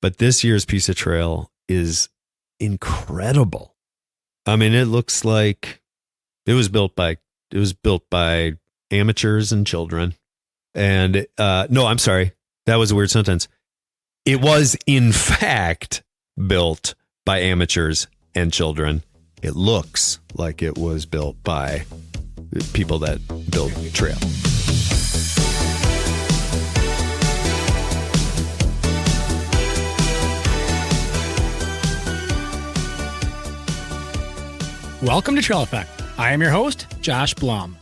But this year's piece of trail is incredible. I mean, it looks like it was built by amateurs and children. And no, I'm sorry. That was a weird sentence. It was, in fact, built by amateurs and children. It looks like it was built by people that build trail. Welcome to Trail Effect. I am your host, Josh Blum.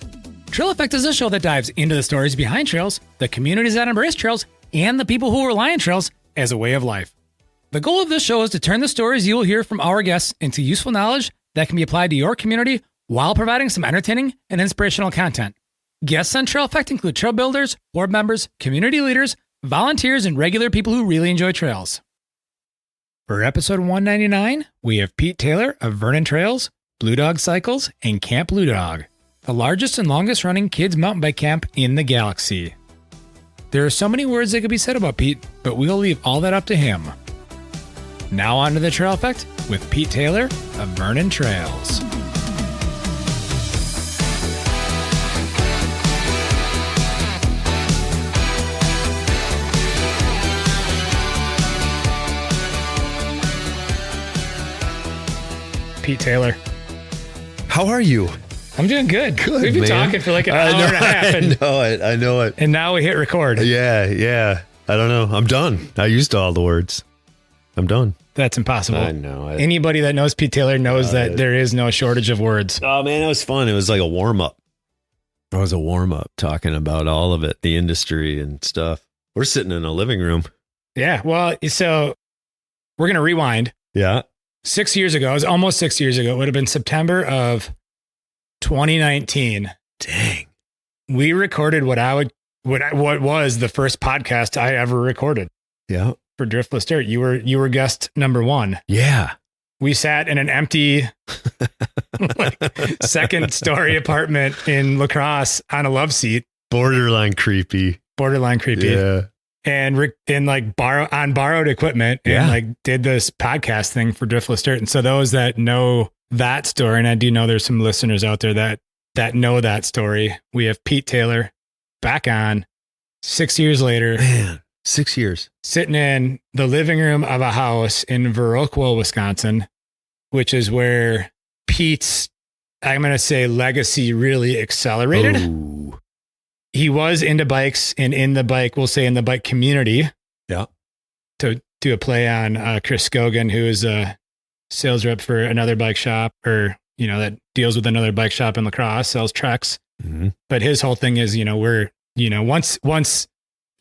Trail Effect is a show that dives into the stories behind trails, the communities that embrace trails, and the people who rely on trails as a way of life. The goal of this show is to turn the stories you will hear from our guests into useful knowledge that can be applied to your community while providing some entertaining and inspirational content. Guests on Trail Effect include trail builders, board members, community leaders, volunteers, and regular people who really enjoy trails. For episode 199, we have Pete Taylor of Vernon Trails, Bluedog Cycles, and Camp Bluedog, the largest and longest running kids mountain bike camp in the galaxy. There are so many words that could be said about Pete, but we'll leave all that up to him. Now on to the Trail Effect with Pete Taylor of Vernon Trails. Pete Taylor. How are you? I'm doing good. Good, We've been man. talking for like an hour and a half. I know it. And now we hit record. Yeah. I don't know. I'm done. I used all the words. I'm done. That's impossible. I know. Anybody that knows Pete Taylor knows that there is no shortage of words. Oh, man, it was fun. It was like a warm-up. It was a warm-up talking about all of it, the industry and stuff. We're sitting in a living room. Yeah. Well, so we're going to rewind. Yeah. 6 years ago, it was almost 6 years ago. It would have been September of 2019. Dang. We recorded what was the first podcast I ever recorded. Yeah. For Driftless Dirt. You were guest number one. Yeah. We sat in an empty second story apartment in La Crosse on a love seat. Borderline creepy. Yeah. And borrowed equipment and did this podcast thing for Driftless Dirt. And so those that know that story, and I do know there's some listeners out there that know that story. We have Pete Taylor back on 6 years later. Man, 6 years. Sitting in the living room of a house in Viroqua, Wisconsin, which is where Pete's, I'm going to say, legacy really accelerated. Ooh. He was into bikes and in the bike community. Yeah. To do a play on Chris Scogan, who is a sales rep for another bike shop, or, that deals with another bike shop in La Crosse, sells Treks. Mm-hmm. But his whole thing is, once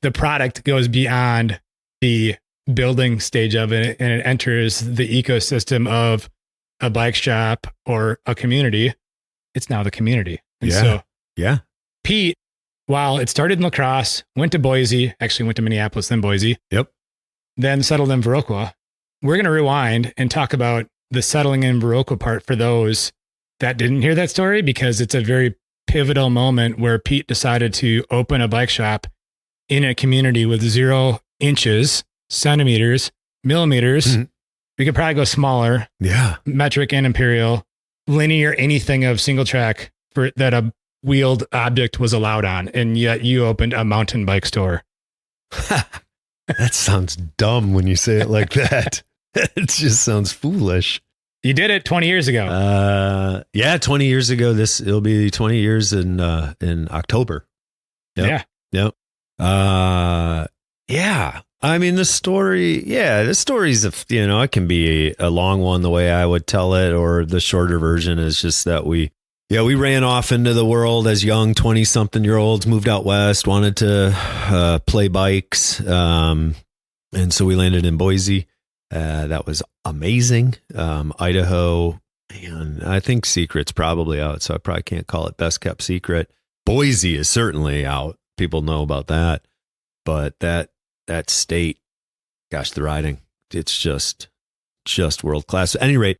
the product goes beyond the building stage of it and it enters the ecosystem of a bike shop or a community, it's now the community. And so Pete, while it started in La Crosse, went to Boise, actually went to Minneapolis, then Boise. Yep. Then settled in Viroqua. We're going to rewind and talk about the settling in Viroqua part for those that didn't hear that story, because it's a very pivotal moment where Pete decided to open a bike shop in a community with 0 inches, centimeters, millimeters. Mm-hmm. We could probably go smaller. Yeah. Metric and imperial, linear, anything of single track for that a wheeled object was allowed on. And yet you opened a mountain bike store. That sounds dumb when you say it like that. It just sounds foolish. You did it 20 years ago. 20 years ago. It'll be 20 years in October. Yep. Yeah. Yep. Yeah. I mean, the story's, it can be a long one the way I would tell it, or the shorter version is just that we ran off into the world as young 20-something-year-olds, moved out west, wanted to play bikes. And so we landed in Boise. That was amazing. Idaho, and I think Secret's probably out, so I probably can't call it best kept secret. Boise is certainly out. People know about that. But that state, gosh, the riding, it's just world class. At any rate,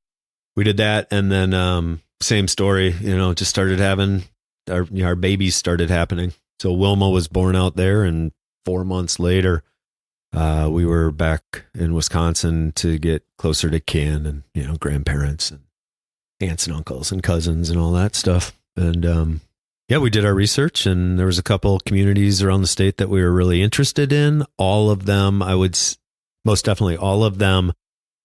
we did that, and then same story, just started having our babies started happening. So Wilma was born out there, and 4 months later, We were back in Wisconsin to get closer to kin and, grandparents and aunts and uncles and cousins and all that stuff. And, we did our research, and there was a couple communities around the state that we were really interested in. All of them, most definitely all of them,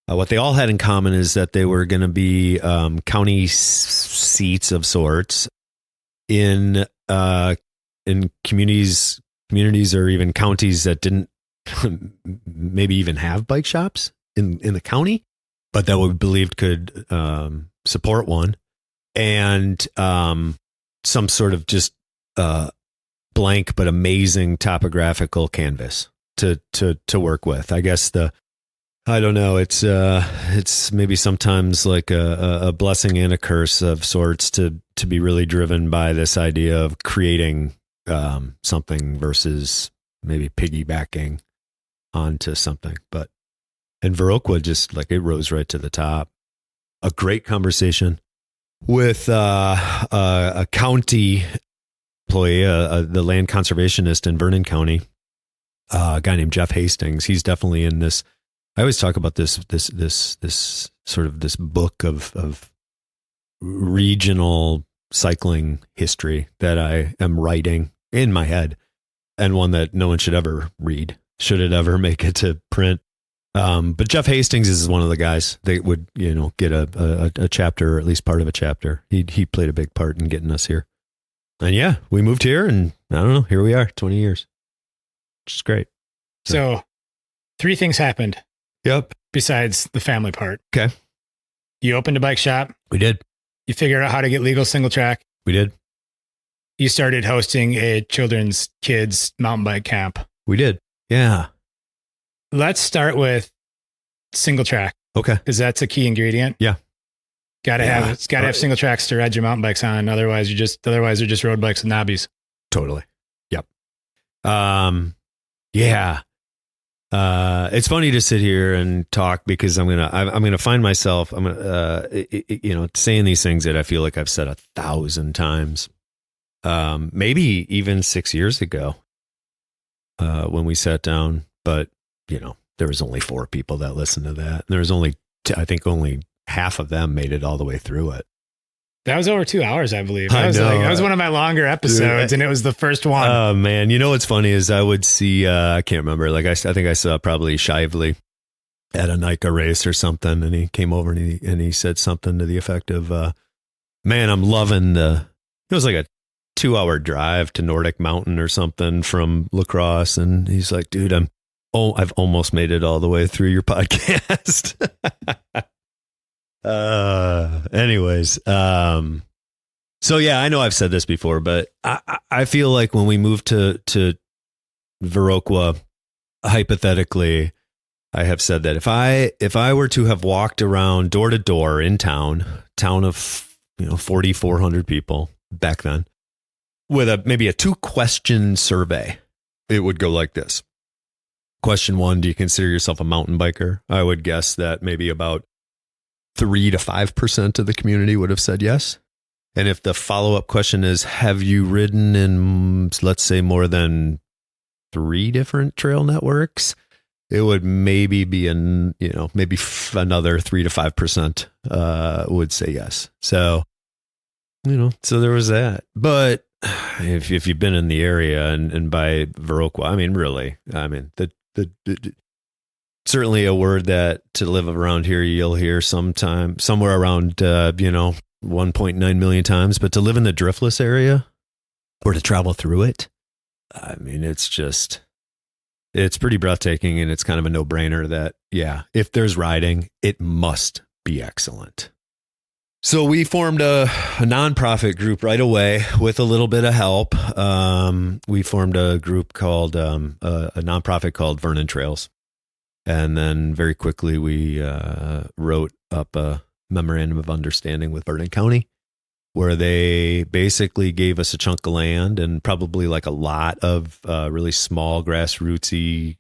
what they all had in common is that they were going to be county seats of sorts in communities or even counties that didn't maybe even have bike shops in the county, but that we believed could support one, and some sort of just blank but amazing topographical canvas to work with. I guess I don't know. It's maybe sometimes like a blessing and a curse of sorts to be really driven by this idea of creating something versus maybe piggybacking onto something. But in Viroqua, just like it rose right to the top. A great conversation with a county employee, the land conservationist in Vernon County, a guy named Jeff Hastings. He's definitely in this. I always talk about this sort of this book of regional cycling history that I am writing in my head, and one that no one should ever read, should it ever make it to print. But Jeff Hastings is one of the guys that would, get a chapter, or at least part of a chapter. He played a big part in getting us here. And we moved here, and I don't know, here we are, 20 years. Which is great. So 3 things happened. Yep. Besides the family part. Okay. You opened a bike shop. We did. You figured out how to get legal single track. We did. You started hosting a children's kids mountain bike camp. We did. Yeah. Let's start with single track. Okay. Because that's a key ingredient. Yeah. It's gotta have single tracks to ride your mountain bikes on. Otherwise they're just road bikes and knobbies. Totally. Yep. Yeah. It's funny to sit here and talk because I'm gonna find myself saying these things that I feel like I've said 1,000 times, maybe even 6 years ago when we sat down. But there was only 4 people that listened to that, and there was only half of them made it all the way through it. That was over 2 hours, I believe. I know. That was one of my longer episodes, and it was the first one. Oh man, what's funny is I would see, I can't remember, like I think I saw probably Shively at a NICA race or something, and he came over and he said something to the effect of, man, I'm loving it was like a 2-hour drive to Nordic Mountain or something from La Crosse, and he's like, dude, I've almost made it all the way through your podcast. Anyways, so yeah, I know I've said this before, but I feel like when we moved to Viroqua, hypothetically, I have said that if I were to have walked around door to door in town of 4,400 people back then, with maybe a 2-question survey, it would go like this. Question 1, do you consider yourself a mountain biker? I would guess that maybe about 3 to 5% of the community would have said yes. And if the follow-up question is, have you ridden in, let's say, more than 3 different trail networks, it would maybe be another 3 to 5% would say yes. So, so there was that. But if you've been in the area and by Viroqua, certainly a word that to live around here, you'll hear somewhere around, 1.9 million times, but to live in the driftless area or to travel through it, it's pretty breathtaking, and it's kind of a no-brainer that, if there's riding, it must be excellent. So we formed a nonprofit group right away with a little bit of help. We formed a group called, a nonprofit called Vernon Trails. And then very quickly we wrote up a memorandum of understanding with Vernon County, where they basically gave us a chunk of land and probably like a lot of really small grassrootsy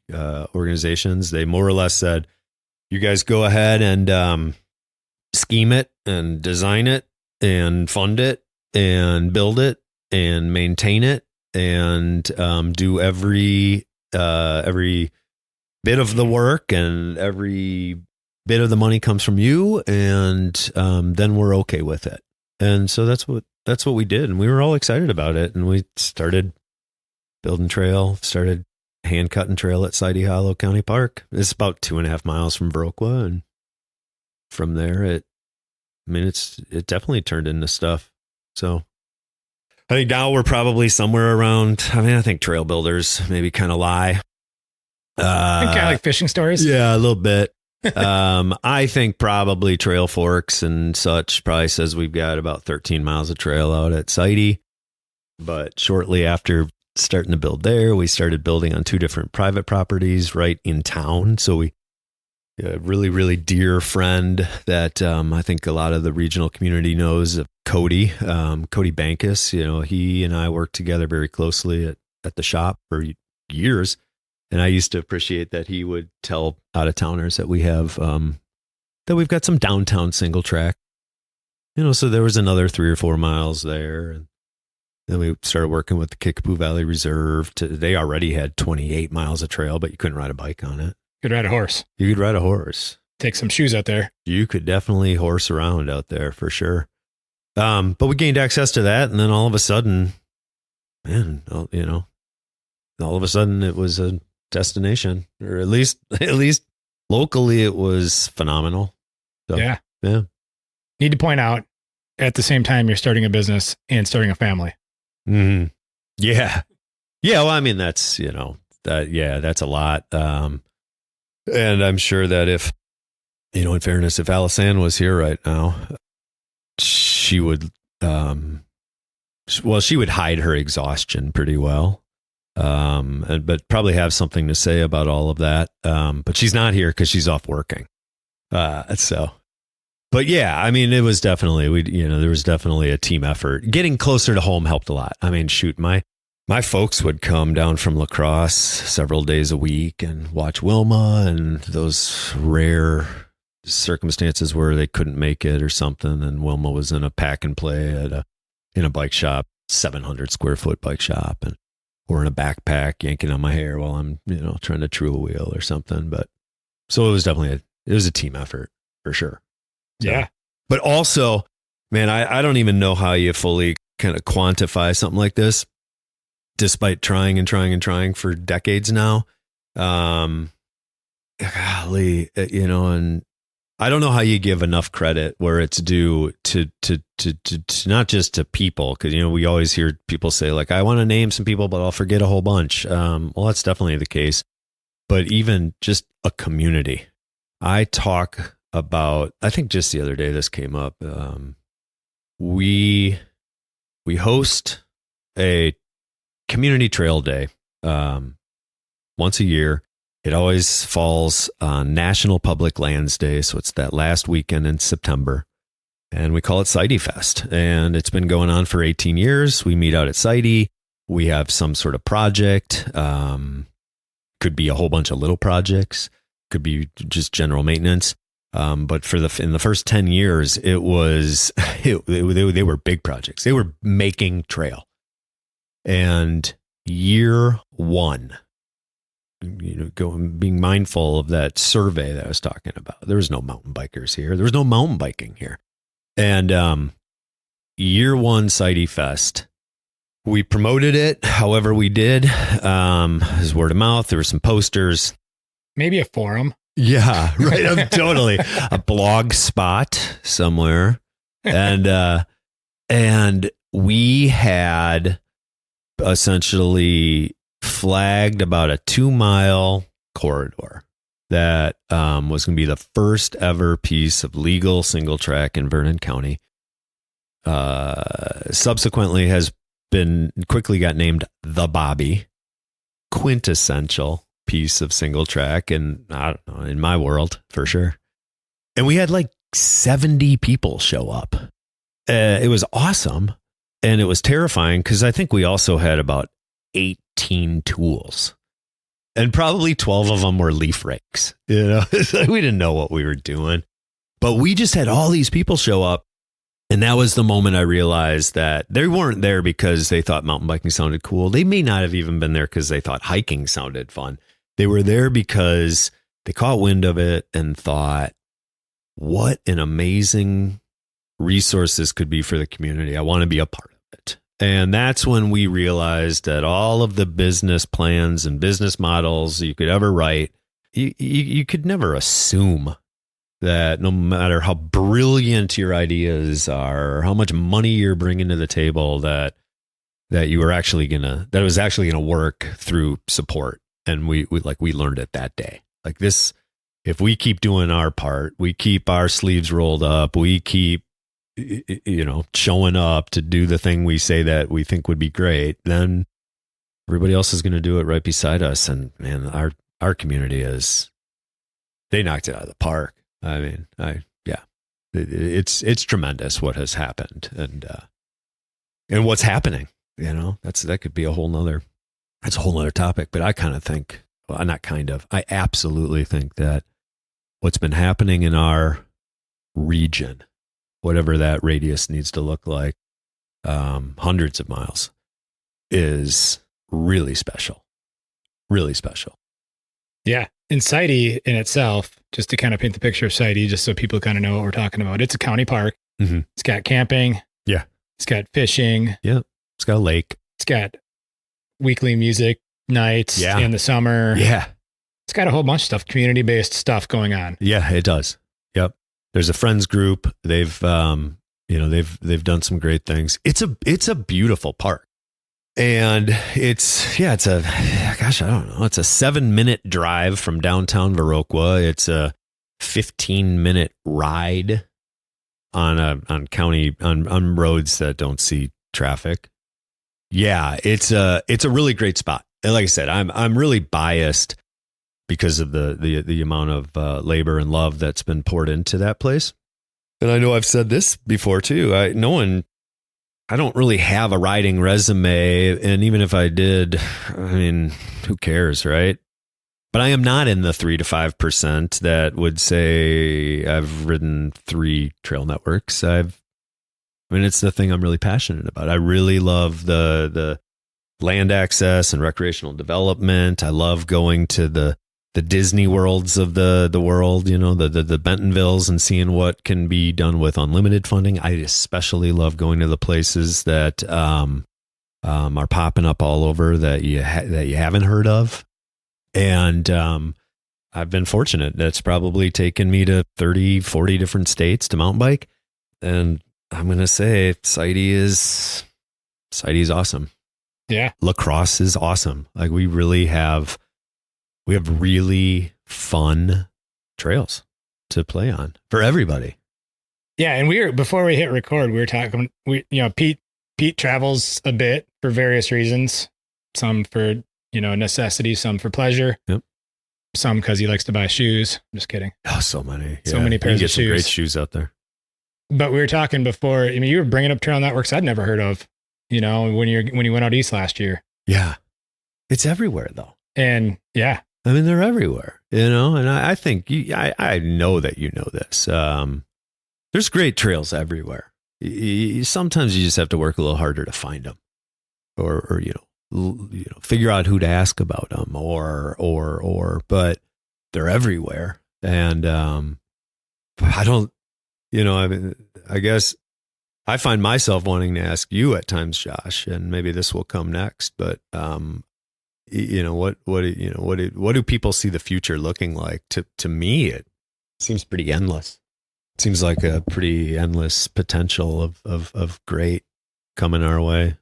organizations. They more or less said, you guys go ahead and scheme it and design it and fund it and build it and maintain it and do every bit of the work and every bit of the money comes from you, and then we're okay with it. And so that's what we did, and we were all excited about it. And we started building trail, started hand cutting trail at Sidey Hollow County Park. It's about 2.5 miles from Viroqua, and from there, it definitely turned into stuff. So I think now we're probably somewhere around. I think trail builders maybe kind of lie. Kind of like fishing stories. Yeah, a little bit. I think probably Trail Forks and such probably says we've got about 13 miles of trail out at Sidey. But shortly after starting to build there, we started building on 2 different private properties right in town. So we a really, really dear friend that I think a lot of the regional community knows, Cody Bankus. He and I worked together very closely at the shop for years. And I used to appreciate that he would tell out-of-towners that we've got some downtown single track. So there was another 3 or 4 miles there. And then we started working with the Kickapoo Valley Reserve. They already had 28 miles of trail, but you couldn't ride a bike on it. Could ride a horse. You could ride a horse. Take some shoes out there. You could definitely horse around out there for sure. But we gained access to that. And then all of a sudden, all of a sudden it was a destination, or at least locally it was phenomenal. So, yeah. Need to point out, at the same time, you're starting a business and starting a family. Mm-hmm. Yeah. Well, that's, that's a lot. And I'm sure that if, in fairness, if Alycann was here right now, she would, she would hide her exhaustion pretty well. But probably have something to say about all of that. But she's not here because she's off working. But yeah, it was definitely, there was definitely a team effort. Getting closer to home helped a lot. Shoot, my folks would come down from La Crosse several days a week and watch Wilma, and those rare circumstances where they couldn't make it or something. And Wilma was in a pack and play in a bike shop, 700 square foot bike shop, or in a backpack yanking on my hair while I'm, trying to true a wheel or something. But so it was definitely, it was a team effort for sure. So, yeah. But also, man, I don't even know how you fully kind of quantify something like this, despite trying for decades now. Golly, and I don't know how you give enough credit where it's due to not just to people, because we always hear people say, like, I want to name some people, but I'll forget a whole bunch. Well, that's definitely the case. But even just a community. I talk about, I think just the other day this came up. We host a community trail day once a year. It always falls on National Public Lands Day, so it's that last weekend in September, and we call it Sidey Fest. And it's been going on for 18 years. We meet out at Sidey. We have some sort of project. Could be a whole bunch of little projects. Could be just general maintenance. But in the first 10 years, it was they were big projects. They were making trail. And year one, being mindful of that survey that I was talking about. There was no mountain bikers here. There was no mountain biking here. And year one Sidey Fest, we promoted it however we did. It was word of mouth. There were some posters. Maybe a forum. Yeah, right. I'm totally a blog spot somewhere. And we had essentially flagged about a 2-mile corridor that was going to be the first ever piece of legal single track in Vernon County. Subsequently quickly got named the Bobby, quintessential piece of single track, and I don't know, in my world for sure. And we had like 70 people show up. It was awesome, and it was terrifying because I think we also had about 18 tools, and probably 12 of them were leaf rakes. We didn't know what we were doing, but we just had all these people show up. And that was the moment I realized that they weren't there because they thought mountain biking sounded cool. They may not have even been there because they thought hiking sounded fun. They were there because they caught wind of it and thought, what an amazing resource this could be for the community. I want to be a part of it. And that's when we realized that all of the business plans and business models you could ever write, you could never assume that no matter how brilliant your ideas are, or how much money you're bringing to the table, that you were actually that it was actually gonna work through support. And we learned it that day. Like this, if we keep doing our part, we keep our sleeves rolled up, we keep showing up to do the thing we say that we think would be great, then everybody else is going to do it right beside us. And man, our community they knocked it out of the park. I mean, it's tremendous what has happened and what's happening. That could be a whole nother topic. But I kind of think, I absolutely think that what's been happening in our region, whatever that radius needs to look like, hundreds of miles, is really special. Really special. Yeah. And Sidey in itself, just to kind of paint the picture of Sidey, just so people kind of know what we're talking about, it's a county park. Mm-hmm. It's got camping. Yeah. It's got fishing. Yeah. It's got a lake. It's got weekly music nights in the summer. Yeah. It's got a whole bunch of stuff, community-based stuff going on. Yeah, it does. Yep. There's a friends group. They've done some great things. It's a beautiful park. And it's a 7-minute drive from downtown Viroqua. It's a 15-minute ride on roads that don't see traffic. Yeah, it's a really great spot. And like I said, I'm really biased because of the amount of labor and love that's been poured into that place. And I know I've said this before too. I don't really have a riding resume, and even if I did, I mean, who cares, right? But I am not in the 3 to 5% that would say I've ridden 3 trail networks. It's the thing I'm really passionate about. I really love the land access and recreational development. I love going to the Disney worlds of the world, the Bentonvilles, and seeing what can be done with unlimited funding. I especially love going to the places that are popping up all over that you haven't heard of. And I've been fortunate. That's probably taken me to 30, 40 different states to mountain bike. And I'm going to say Sidey's awesome. Yeah. La Crosse is awesome. Like we have really fun trails to play on for everybody. Yeah. And before we hit record, we were talking, Pete travels a bit for various reasons, some for, necessity, some for pleasure. Yep. Some because he likes to buy shoes. I'm just kidding. Oh, so many. So many pairs of shoes. Some great shoes out there. But we were talking before, you were bringing up trail networks I'd never heard of, when you went out east last year. Yeah. It's everywhere though. And yeah. They're everywhere, and I think I know that you know this. There's great trails everywhere. Sometimes you just have to work a little harder to find them or figure out who to ask about them but they're everywhere. And, I guess I find myself wanting to ask you at times, Josh, and maybe this will come next, but, what do people see the future looking like? To me, it seems pretty endless. It seems like a pretty endless potential of great coming our way.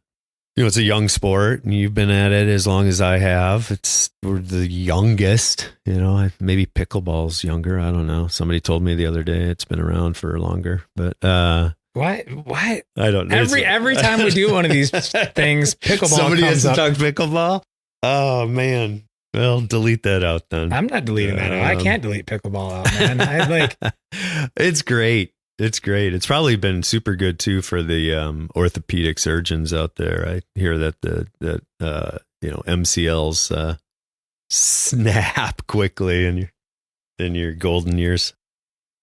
It's a young sport, and you've been at it as long as I have. We're the youngest, maybe pickleball's younger. I don't know. Somebody told me the other day it's been around for longer, but, What? I don't know. Every time we do one of these things, pickleball somebody comes has to up. talk pickleball. Oh man. Well, delete that out then. I'm not deleting that out. I can't delete pickleball out, man. It's great. It's great. It's probably been super good too for the orthopedic surgeons out there. I hear that the MCLs snap quickly in your golden years.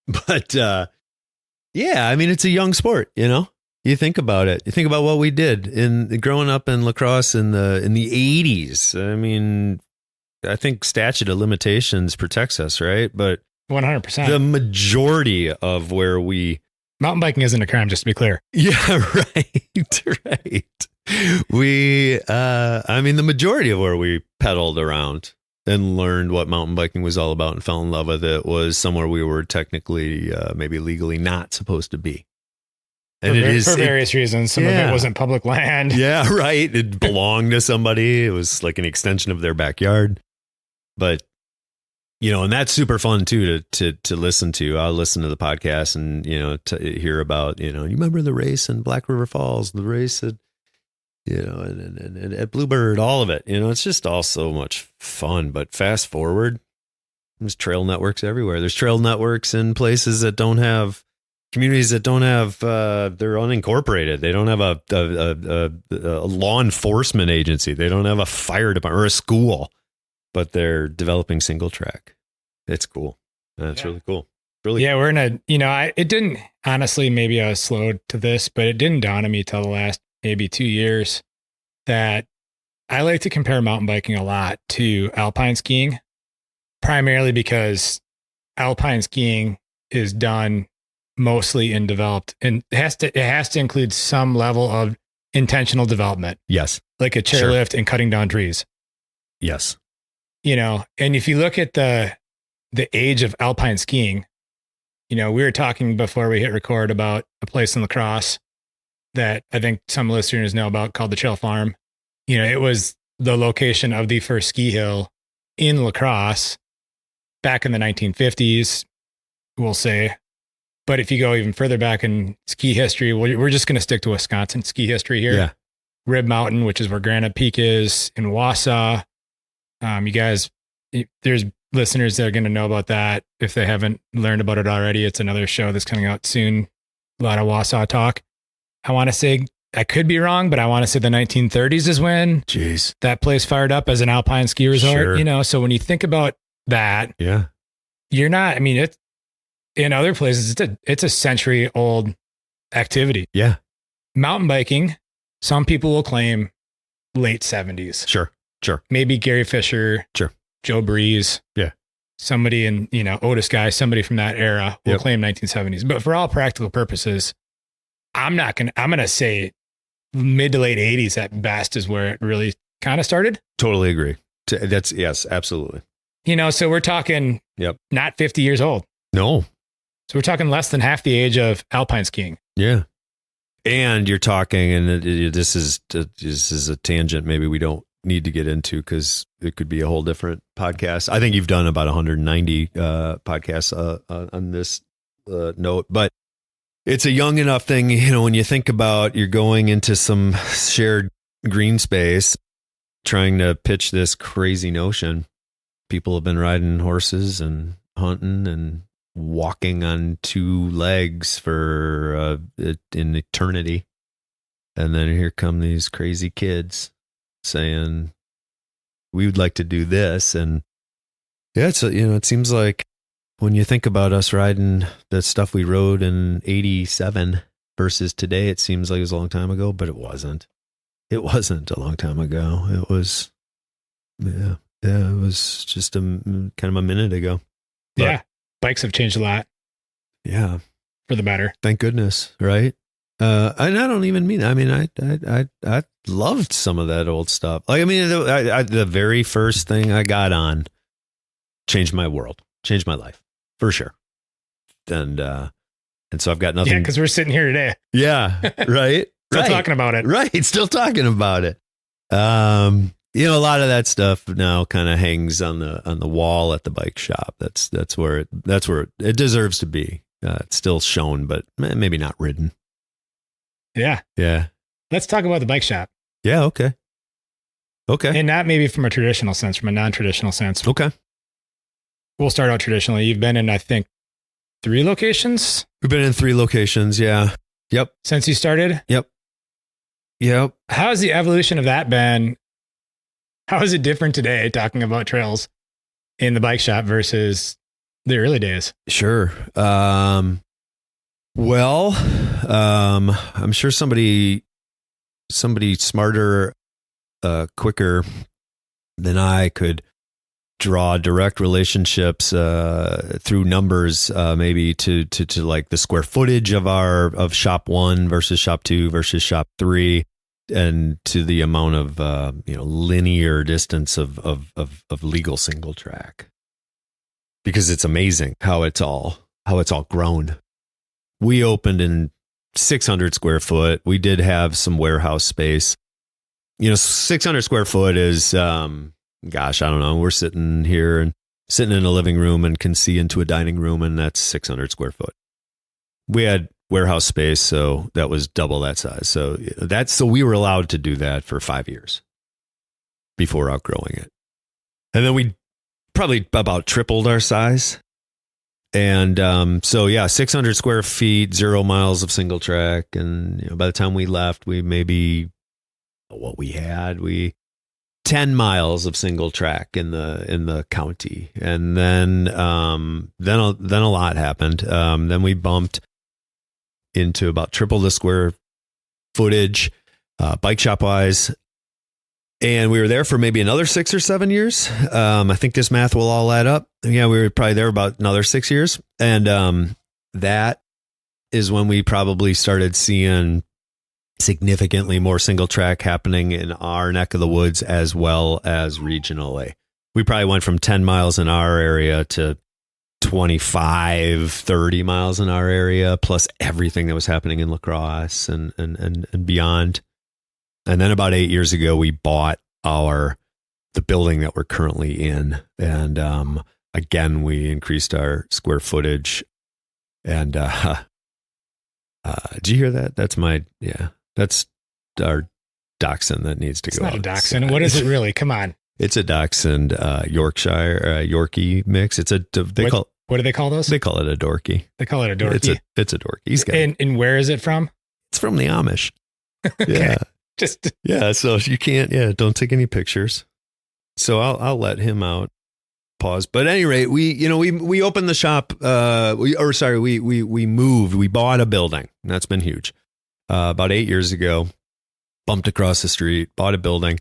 But it's a young sport, You think about it. You think about what we did in growing up in La Crosse in the 80s. I think statute of limitations protects us, right? But 100%. the majority of where we Mountain biking isn't a crime, just to be clear. Yeah, right. The majority of where we pedaled around and learned what mountain biking was all about and fell in love with it was somewhere we were technically, maybe legally not supposed to be. And for various reasons. Some of it wasn't public land. Yeah, right. It belonged to somebody. It was like an extension of their backyard. But, and that's super fun too to listen to. I'll listen to the podcast and, to hear about, you remember the race in Black River Falls, the race at, and at Bluebird, all of it. It's just all so much fun. But fast forward, there's trail networks everywhere. There's trail networks in places that don't have communities that don't have, they're unincorporated. They don't have a law enforcement agency. They don't have a fire department or a school, but they're developing single track. It's cool. That's really cool. Really cool. We're in it didn't, honestly, maybe I was slow to this, but it didn't dawn on me till the last maybe 2 years that I like to compare mountain biking a lot to alpine skiing, primarily because alpine skiing is done mostly in developed, and it has to include some level of intentional development. Yes. Like a chairlift and cutting down trees. Yes. And if you look at the age of alpine skiing, we were talking before we hit record about a place in La Crosse that I think some listeners know about called the Trail Farm. It was the location of the first ski hill in La Crosse back in the 1950s, we'll say. But if you go even further back in ski history, we're just going to stick to Wisconsin ski history here. Yeah. Rib Mountain, which is where Granite Peak is, in Wausau. You guys, there's listeners that are going to know about that. If they haven't learned about it already, it's another show that's coming out soon. A lot of Wausau talk. I want to say, I could be wrong, but I want to say the 1930s is when that place fired up as an alpine ski resort. Sure. So when you think about that, you're not, it's in other places, it's a century old activity. Yeah. Mountain biking, some people will claim late 70s. Sure. Maybe Gary Fisher. Sure. Joe Breeze. Yeah. Somebody in, Otis Guy, somebody from that era will claim 1970s. But for all practical purposes, I'm going to say mid to late 80s at best is where it really kind of started. Totally agree. Yes, absolutely. So we're talking not 50 years old. No. So we're talking less than half the age of alpine skiing. Yeah. And you're talking, and this is a tangent maybe we don't need to get into because it could be a whole different podcast. I think you've done about 190 podcasts on this note, but it's a young enough thing, when you think about you're going into some shared green space, trying to pitch this crazy notion. People have been riding horses and hunting and walking on two legs for an eternity. And then here come these crazy kids saying, we would like to do this. And it seems like when you think about us riding the stuff we rode in 87 versus today, it seems like it was a long time ago, but it wasn't. It wasn't a long time ago. It was, it was just kind of a minute ago. But, bikes have changed a lot. Yeah. For the better. Thank goodness. Right. And I don't even mean, I loved some of that old stuff. Like, the very first thing I got on changed my world, changed my life for sure. And so I've got nothing. Yeah. 'Cause we're sitting here today. Yeah. Right. Still talking about it. Right. Still talking about it. A lot of that stuff now kind of hangs on the wall at the bike shop. That's where it deserves to be. It's still shown, but maybe not ridden. Yeah. Yeah. Let's talk about the bike shop. Yeah. Okay. And not maybe from a traditional sense, from a non-traditional sense. Okay. We'll start out traditionally. You've been in, I think, 3 locations? We've been in 3 locations. Yeah. Yep. Since you started? Yep. How has the evolution of that been? How is it different today, talking about trails in the bike shop versus the early days? Sure. I'm sure somebody smarter, quicker than I could draw direct relationships through numbers, maybe to like the square footage of shop 1 versus shop 2 versus shop 3, and to the amount of linear distance of legal single track. Because it's amazing how it's all grown. We opened in 600 square foot. We did have some warehouse space. 600 square foot is, gosh, I don't know. We're sitting here in a living room and can see into a dining room, and that's 600 square foot. We had warehouse space, so that was double that size. So we were allowed to do that for 5 years before outgrowing it. And then we probably about tripled our size. And 600 square feet, 0 miles of single track. And by the time we left, we 10 miles of single track in the county. And then a lot happened. Then we bumped into about triple the square footage, bike shop wise. And we were there for maybe another 6 or 7 years. I think this math will all add up. Yeah, we were probably there about another 6 years. And that is when we probably started seeing significantly more single track happening in our neck of the woods as well as regionally. We probably went from 10 miles in our area to 25, 30 miles in our area, plus everything that was happening in La Crosse and beyond. And then about 8 years ago, we bought the building that we're currently in. And again, we increased our square footage. And did you hear that? That's our dachshund that needs to go out. It's not a dachshund. What is it really? Come on. It's a dachshund Yorkshire, Yorkie mix. What do they call those? They call it a dorky. They call it a dorky. It's a dorky. And where is it from? It's from the Amish. Okay. Yeah. So you can't, don't take any pictures. So I'll let him out. Pause. But at any rate, we opened the shop. We moved. We bought a building. And that's been huge. About 8 years ago, bumped across the street, bought a building,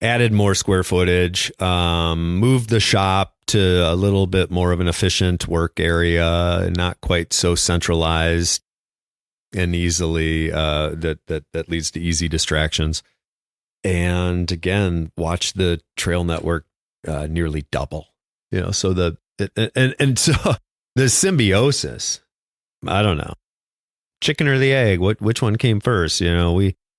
added more square footage, moved the shop to a little bit more of an efficient work area, not quite so centralized and easily that leads to easy distractions. And again, watch the trail network nearly double. So so the symbiosis, I don't know, chicken or the egg, which one came first?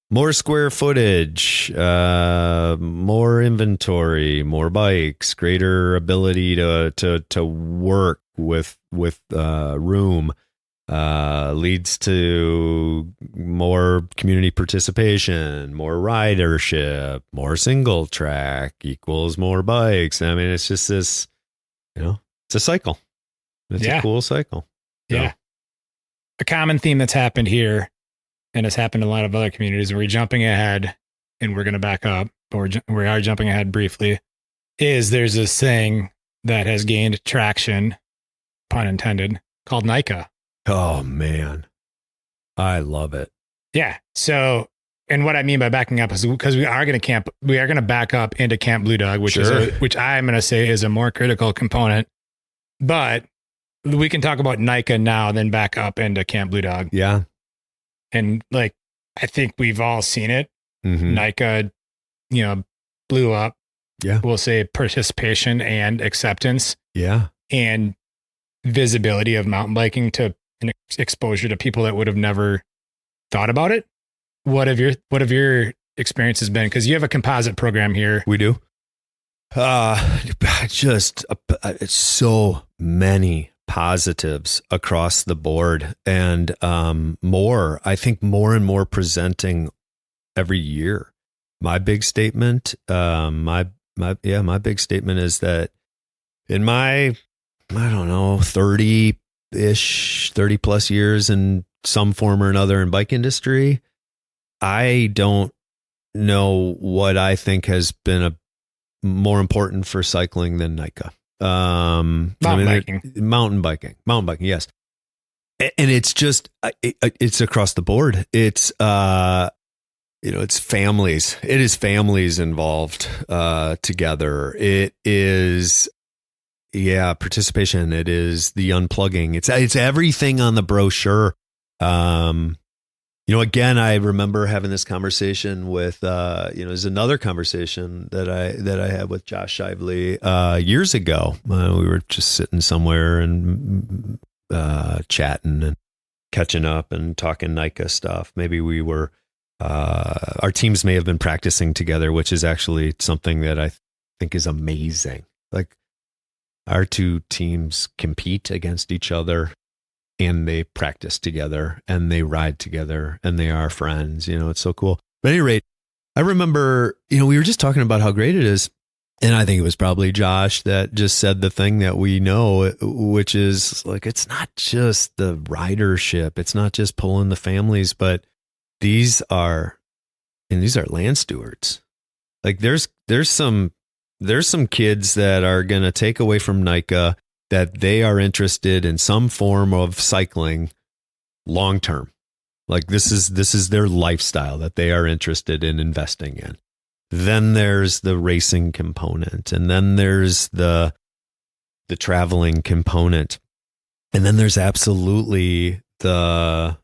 More square footage, more inventory, more bikes, greater ability to work with room, leads to more community participation, more ridership, more single track equals more bikes. I mean, it's just this, it's a cycle. It's a cool cycle. Yeah. A common theme that's happened here, and has happened in a lot of other communities, we're jumping ahead and we're going to back up, but we are jumping ahead briefly, is there's this thing that has gained traction, pun intended, called NICA. Oh, man. I love it. Yeah. So, and what I mean by backing up is because we are going to back up into Camp Bluedog, which I'm going to say is a more critical component, but we can talk about NICA now, then back up into Camp Bluedog. Yeah. And I think we've all seen it. Mm-hmm. NICA, blew up. Yeah. We'll say participation and acceptance. Yeah. And visibility of mountain biking to an exposure to people that would have never thought about it. What have your experiences been? Because you have a composite program here. We do. Just so many positives across the board, and I think more and more presenting every year. My big statement, my big statement is that in my, 30 plus years in some form or another in bike industry, I don't know what I think has been more important for cycling than NICA. Mountain biking. Yes. And it's just, it's across the board. It's, it's families. It is families involved together. It is, participation. It is the unplugging. It's everything on the brochure. Again, I remember having this conversation with, there's another conversation that I had with Josh Shively years ago. We were just sitting somewhere and chatting and catching up and talking NICA stuff. Maybe we were, our teams may have been practicing together, which is actually something that I think is amazing. Like, our two teams compete against each other, and they practice together, and they ride together, and they are friends. It's so cool. But at any rate, I remember, we were just talking about how great it is. And I think it was probably Josh that just said the thing that we know, which is like, it's not just the ridership. It's not just pulling the families, but these are land stewards. Like there's some kids that are going to take away from NICA that they are interested in some form of cycling long term. Like this is their lifestyle that they are interested in investing in. Then there's the racing component, and then there's the traveling component. And then there's absolutely the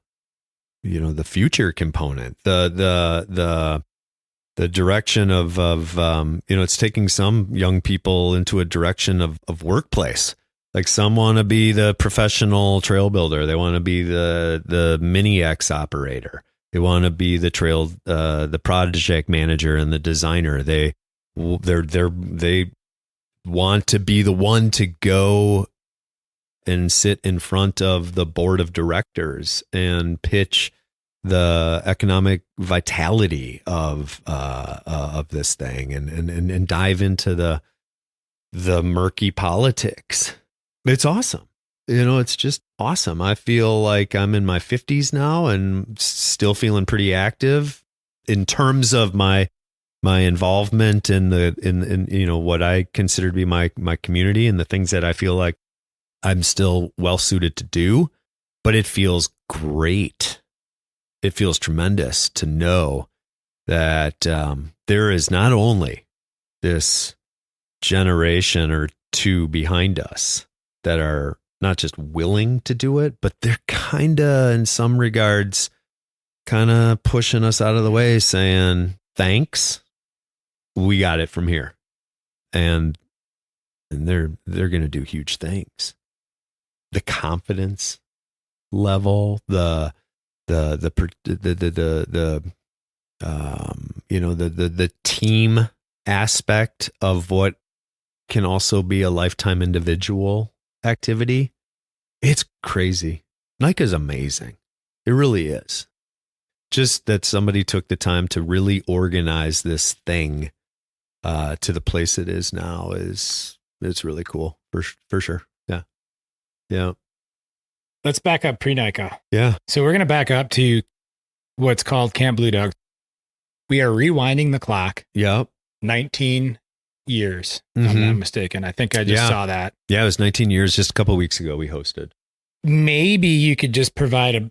future component, the direction of it's taking some young people into a direction of workplace. Like some want to be the professional trail builder. They want to be the mini X operator. They want to be the project manager and the designer. They want to be the one to go and sit in front of the board of directors and pitch the economic vitality of this thing and dive into the murky politics. It's awesome. It's just awesome. I feel like I'm in my 50s now and still feeling pretty active in terms of my involvement in what I consider to be my community and the things that I feel like I'm still well suited to do. But it feels great. It feels tremendous to know that there is not only this generation or two behind us that are not just willing to do it, but they're kind of, in some regards, kind of pushing us out of the way, saying, thanks, we got it from here. And they're going to do huge things. The confidence level, the team aspect of what can also be a lifetime individual activity. It's crazy. NICA is amazing. It really is. Just that somebody took the time to really organize this thing to the place it is now it's really cool for sure. Yeah. Yeah. Let's back up pre-NICA. Yeah. So we're going to back up to what's called Camp Bluedog. We are rewinding the clock. Yep. 19 years, if I'm not mistaken. I think I just saw that. Yeah, it was 19 years. Just a couple of weeks ago we hosted. Maybe you could just provide a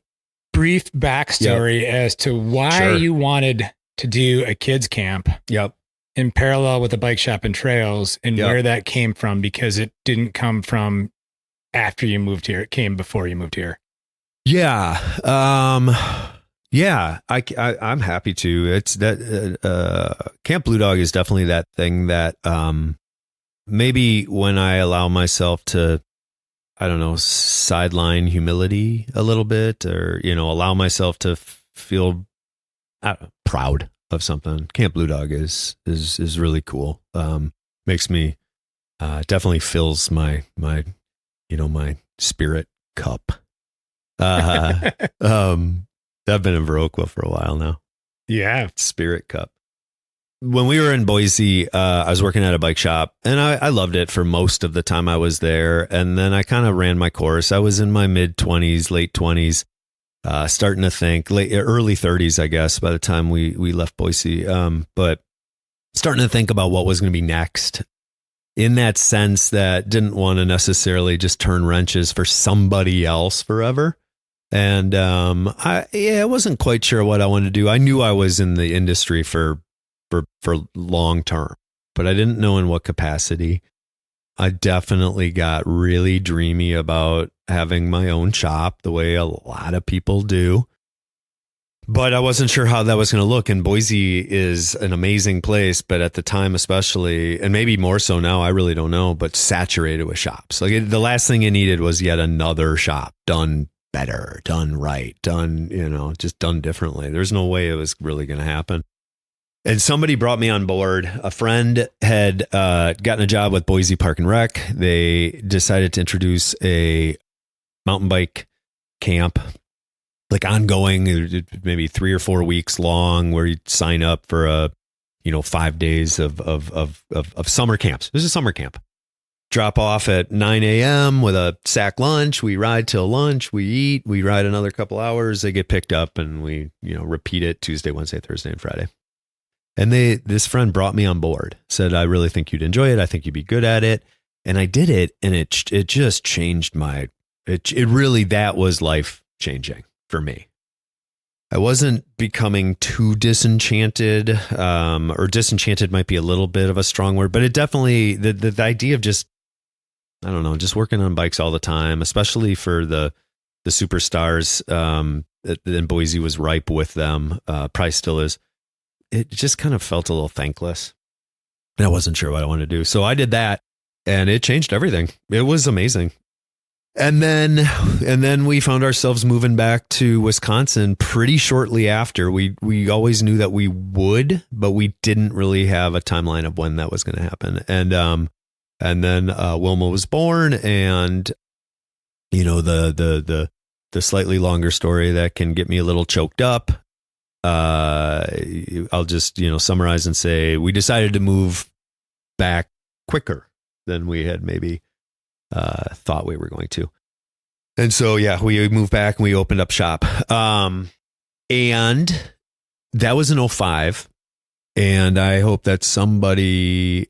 brief backstory as to why you wanted to do a kids camp. Yep. In parallel with the bike shop and trails, and where that came from, because it didn't come from after you moved here. It came before you moved here. Yeah. Yeah, I'm happy to. It's that Camp Bluedog is definitely that thing that maybe when I allow myself to, I don't know, sideline humility a little bit, or allow myself to feel proud of something. Camp Bluedog is really cool. Makes me definitely fills my my spirit cup. I've been in Viroqua for a while now. Yeah. Spirit cup. When we were in Boise, I was working at a bike shop, and I loved it for most of the time I was there. And then I kind of ran my course. I was in my mid-20s, late 20s, starting to think, early 30s, I guess, by the time we left Boise. But starting to think about what was going to be next, in that sense that didn't want to necessarily just turn wrenches for somebody else forever. And I wasn't quite sure what I wanted to do. I knew I was in the industry for long term, but I didn't know in what capacity. I definitely got really dreamy about having my own shop the way a lot of people do. But I wasn't sure how that was going to look. And Boise is an amazing place, but at the time especially, and maybe more so now, I really don't know, but saturated with shops. Like the last thing it needed was yet another shop done better, done right, done, just done differently. There's no way it was really going to happen. And somebody brought me on board. A friend had gotten a job with Boise Park and Rec. They decided to introduce a mountain bike camp, like ongoing, maybe 3 or 4 weeks long, where you sign up for 5 days of summer camps. This is a summer camp. Drop off at 9 a.m. with a sack lunch. We ride till lunch. We eat. We ride another couple hours. They get picked up, and we repeat it Tuesday, Wednesday, Thursday, and Friday. And this friend brought me on board. Said, I really think you'd enjoy it. I think you'd be good at it. And I did it, and it just changed that was life changing for me. I wasn't becoming too disenchanted, or disenchanted might be a little bit of a strong word, but it definitely, the idea of just working on bikes all the time, especially for the superstars, and Boise was ripe with them, probably still is. It just kind of felt a little thankless. And I wasn't sure what I wanted to do. So I did that, and it changed everything. It was amazing. And then we found ourselves moving back to Wisconsin pretty shortly after. We always knew that we would, but we didn't really have a timeline of when that was going to happen. And then Wilma was born, and the slightly longer story that can get me a little choked up. I'll just summarize and say we decided to move back quicker than we had maybe thought we were going to. And so, we moved back and we opened up shop. And that was in 2005. And I hope that somebody,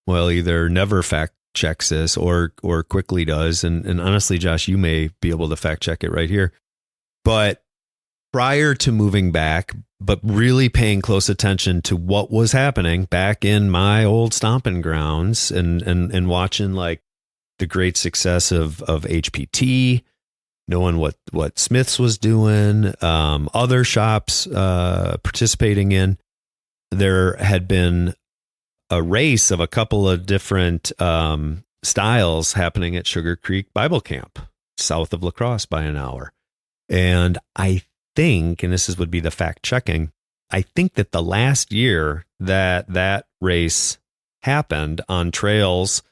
either never fact checks this or quickly does. And honestly, Josh, you may be able to fact check it right here. But prior to moving back, but really paying close attention to what was happening back in my old stomping grounds and watching like the great success of HPT, knowing what Smith's was doing, other shops participating in. There had been a race of a couple of different styles happening at Sugar Creek Bible Camp, south of La Crosse by an hour. And I think, and this would be the fact checking, I think that the last year that race happened on trails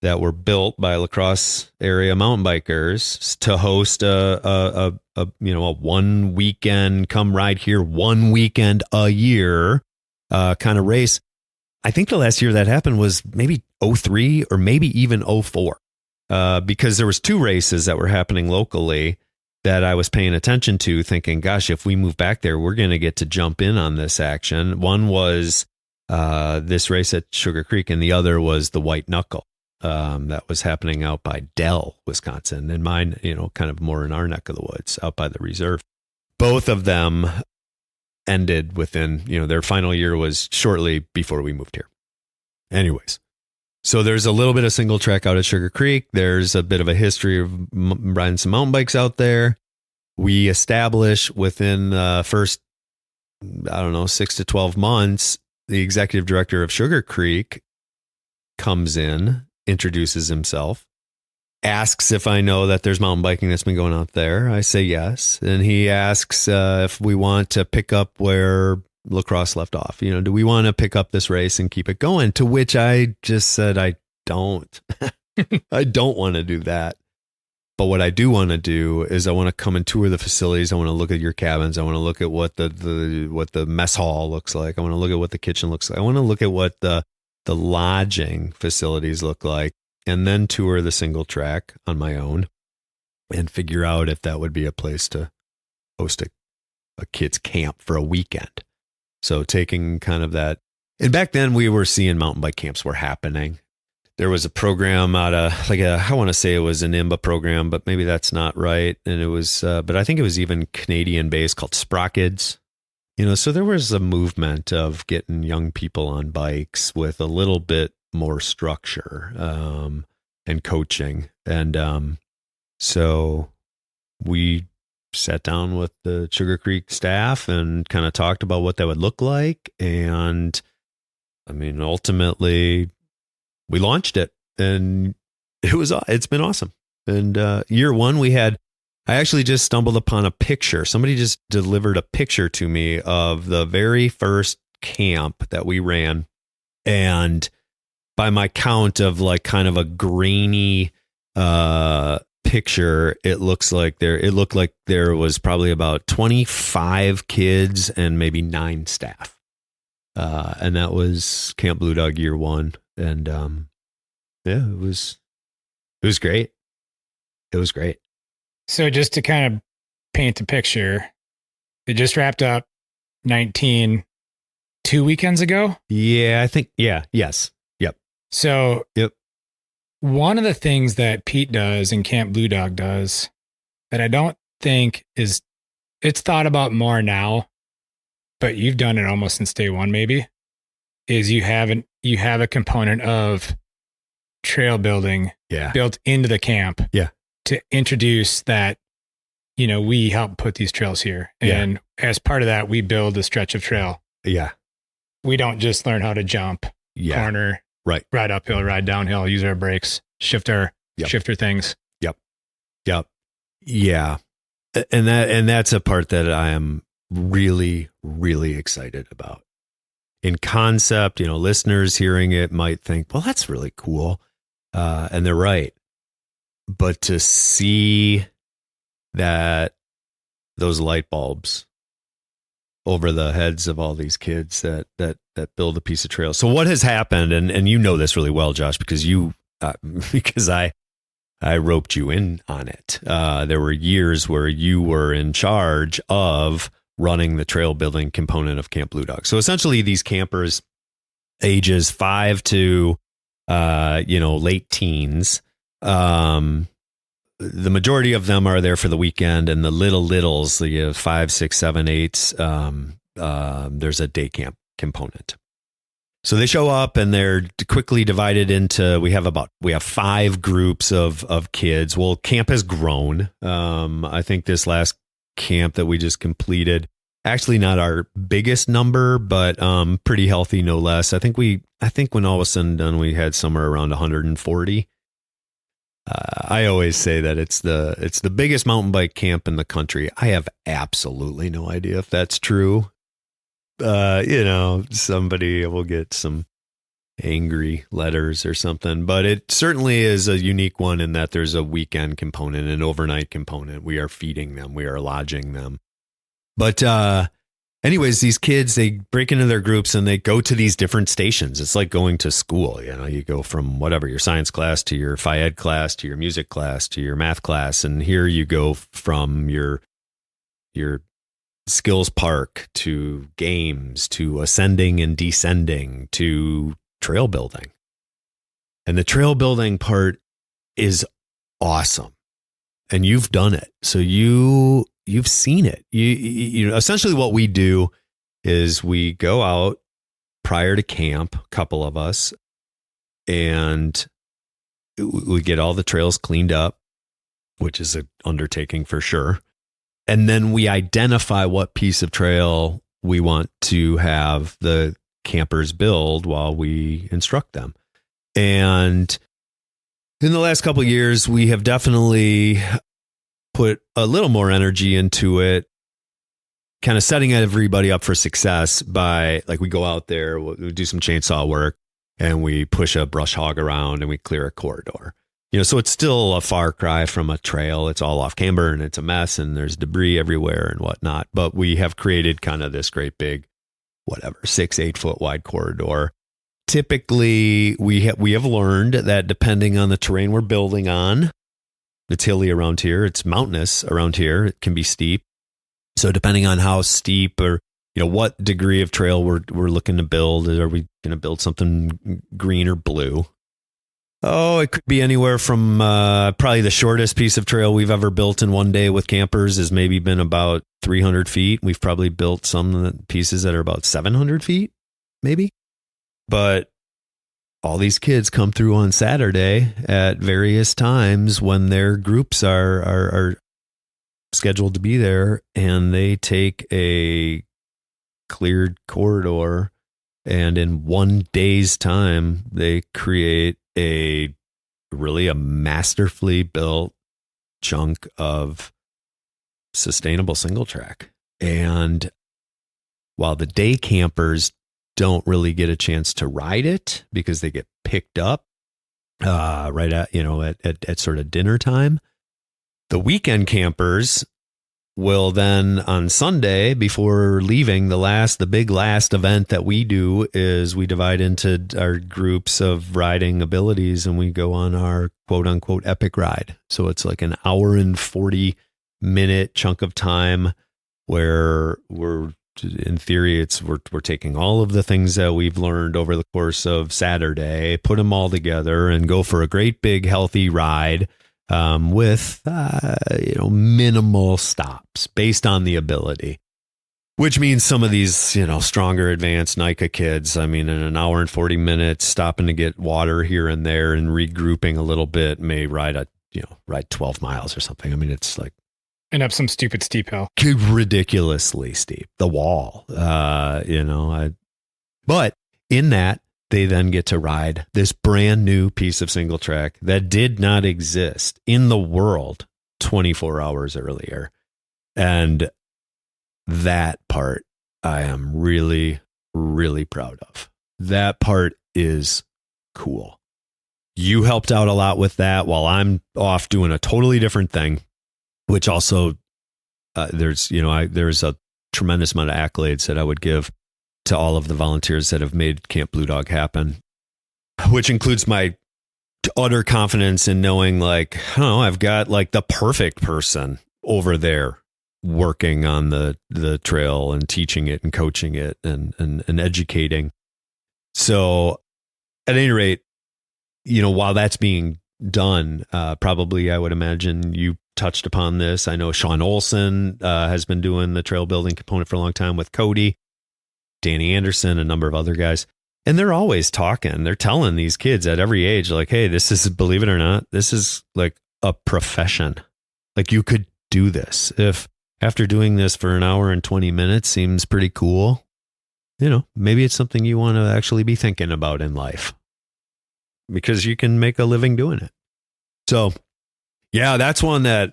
that were built by La Crosse area mountain bikers to host a 1 weekend, come ride here 1 weekend a year kind of race. I think the last year that happened was maybe 2003 or maybe even 2004, because there was 2 races that were happening locally that I was paying attention to, thinking, gosh, if we move back there, we're going to get to jump in on this action. One was this race at Sugar Creek, and the other was the White Knuckle that was happening out by Dell, Wisconsin, and mine, kind of more in our neck of the woods, out by the reserve. Both of them ended within, their final year was shortly before we moved here. Anyways, so there's a little bit of single track out at Sugar Creek. There's a bit of a history of riding some mountain bikes out there. We establish within the first, 6 to 12 months, the executive director of Sugar Creek comes in, introduces himself, asks if I know that there's mountain biking that's been going out there. I say yes. And he asks if we want to pick up where La Crosse left off. Do we want to pick up this race and keep it going? To which I just said, I don't. I don't want to do that. But what I do want to do is I want to come and tour the facilities. I want to look at your cabins. I want to look at what the mess hall looks like. I want to look at what the kitchen looks like. I want to look at what the lodging facilities look like, and then tour the single track on my own and figure out if that would be a place to host a kids camp for a weekend. So taking kind of that, and back then we were seeing mountain bike camps were happening. there was a program out of I want to say it was an IMBA program, but maybe that's not right. And it was, but I think it was even Canadian based, called Sprockets. So there was a movement of getting young people on bikes with a little bit more structure and coaching. And so we sat down with the Sugar Creek staff and kind of talked about what that would look like. And I mean, ultimately, we launched it, and it's been awesome. And year one, I actually just stumbled upon a picture. Somebody just delivered a picture to me of the very first camp that we ran. And by my count of like kind of a grainy picture, it looked like there was probably about 25 kids and maybe 9 staff. And that was Camp Bluedog year one. And yeah, it was great. It was great. So just to kind of paint the picture, it just wrapped up 2 weekends ago. Yeah, I think, yes. Yep. So yep. One of the things that Pete does and Camp Bluedog does that I don't think it's thought about more now, but you've done it almost since day one, maybe, is you have a component of trail building built into the camp to introduce that, we help put these trails here. And as part of that, we build a stretch of trail. Yeah. We don't just learn how to jump, corner, ride uphill, ride downhill, use our brakes, shift our things. Yep. Yeah. And that's a part that I am really, really excited about. In concept, listeners hearing it might think, well, that's really cool. And they're right. But to see that those light bulbs over the heads of all these kids that build a piece of trail. So what has happened, and you know this really well, Josh, because I roped you in on it. There were years where you were in charge of running the trail building component of Camp Bluedog. So essentially these campers ages 5 to, late teens, the majority of them are there for the weekend, and the littles, the 5, 6, 7, 8s, there's a day camp component. So they show up and they're quickly divided into, we have 5 groups of kids. Well, camp has grown. I think this last camp that we just completed, actually not our biggest number, but pretty healthy, no less. I think when all was said and done, we had somewhere around 140. I always say that it's the biggest mountain bike camp in the country. I have absolutely no idea if that's true. Somebody will get some angry letters or something, but it certainly is a unique one in that there's a weekend component, an overnight component. We are feeding them, we are lodging them. But anyways, these kids, they break into their groups and they go to these different stations. It's like going to school. You go from whatever, your science class to your phy ed class to your music class to your math class. And here you go from your skills park to games to ascending and descending to trail building. And the trail building part is awesome. And you've done it. So you've seen it. You essentially what we do is we go out prior to camp, a couple of us, and we get all the trails cleaned up, which is an undertaking for sure. And then we identify what piece of trail we want to have the campers build while we instruct them. And in the last couple of years, we have definitely put a little more energy into it, kind of setting everybody up for success by, like, we go out there, we'll do some chainsaw work, and we push a brush hog around and we clear a corridor. So it's still a far cry from a trail. It's all off camber and it's a mess and there's debris everywhere and whatnot. But we have created kind of this great big, 6-8 foot wide corridor. Typically, we have learned that depending on the terrain we're building on, it's hilly around here, it's mountainous around here, it can be steep. So depending on how steep or what degree of trail we're looking to build, are we going to build something green or blue? it could be anywhere from probably the shortest piece of trail we've ever built in one day with campers has maybe been about 300 feet. We've probably built some pieces that are about 700 feet, maybe. But all these kids come through on Saturday at various times when their groups are scheduled to be there, and they take a cleared corridor, and in one day's time, they create a masterfully built chunk of sustainable single track. And while the day campers don't really get a chance to ride it because they get picked up right at sort of dinner time, the weekend campers will then on Sunday before leaving, the big last event that we do is we divide into our groups of riding abilities and we go on our quote unquote epic ride. So it's like an hour and 40-minute chunk of time where we're taking all of the things that we've learned over the course of Saturday, put them all together and go for a great big healthy ride. With minimal stops based on the ability, which means some of these, stronger advanced NICA kids, in an hour and 40 minutes, stopping to get water here and there and regrouping a little bit, may ride 12 miles or something. It's like, and up some stupid steep hill, ridiculously steep, the wall, but in that, they then get to ride this brand new piece of single track that did not exist in the world 24 hours earlier. And that part I am really, really proud of. That part is cool. You helped out a lot with that while I'm off doing a totally different thing, which also there's a tremendous amount of accolades that I would give to all of the volunteers that have made Camp Bluedog happen, which includes my utter confidence in knowing I've got the perfect person over there working on the trail and teaching it and coaching it and educating. So at any rate, while that's being done, probably I would imagine you touched upon this. I know Sean Olson has been doing the trail building component for a long time with Cody, Danny Anderson, a number of other guys. And they're always talking. They're telling these kids at every age, hey, this is, believe it or not, this is like a profession. You could do this. If after doing this for an hour and 20 minutes seems pretty cool, maybe it's something you want to actually be thinking about in life because you can make a living doing it. So yeah, that's one that,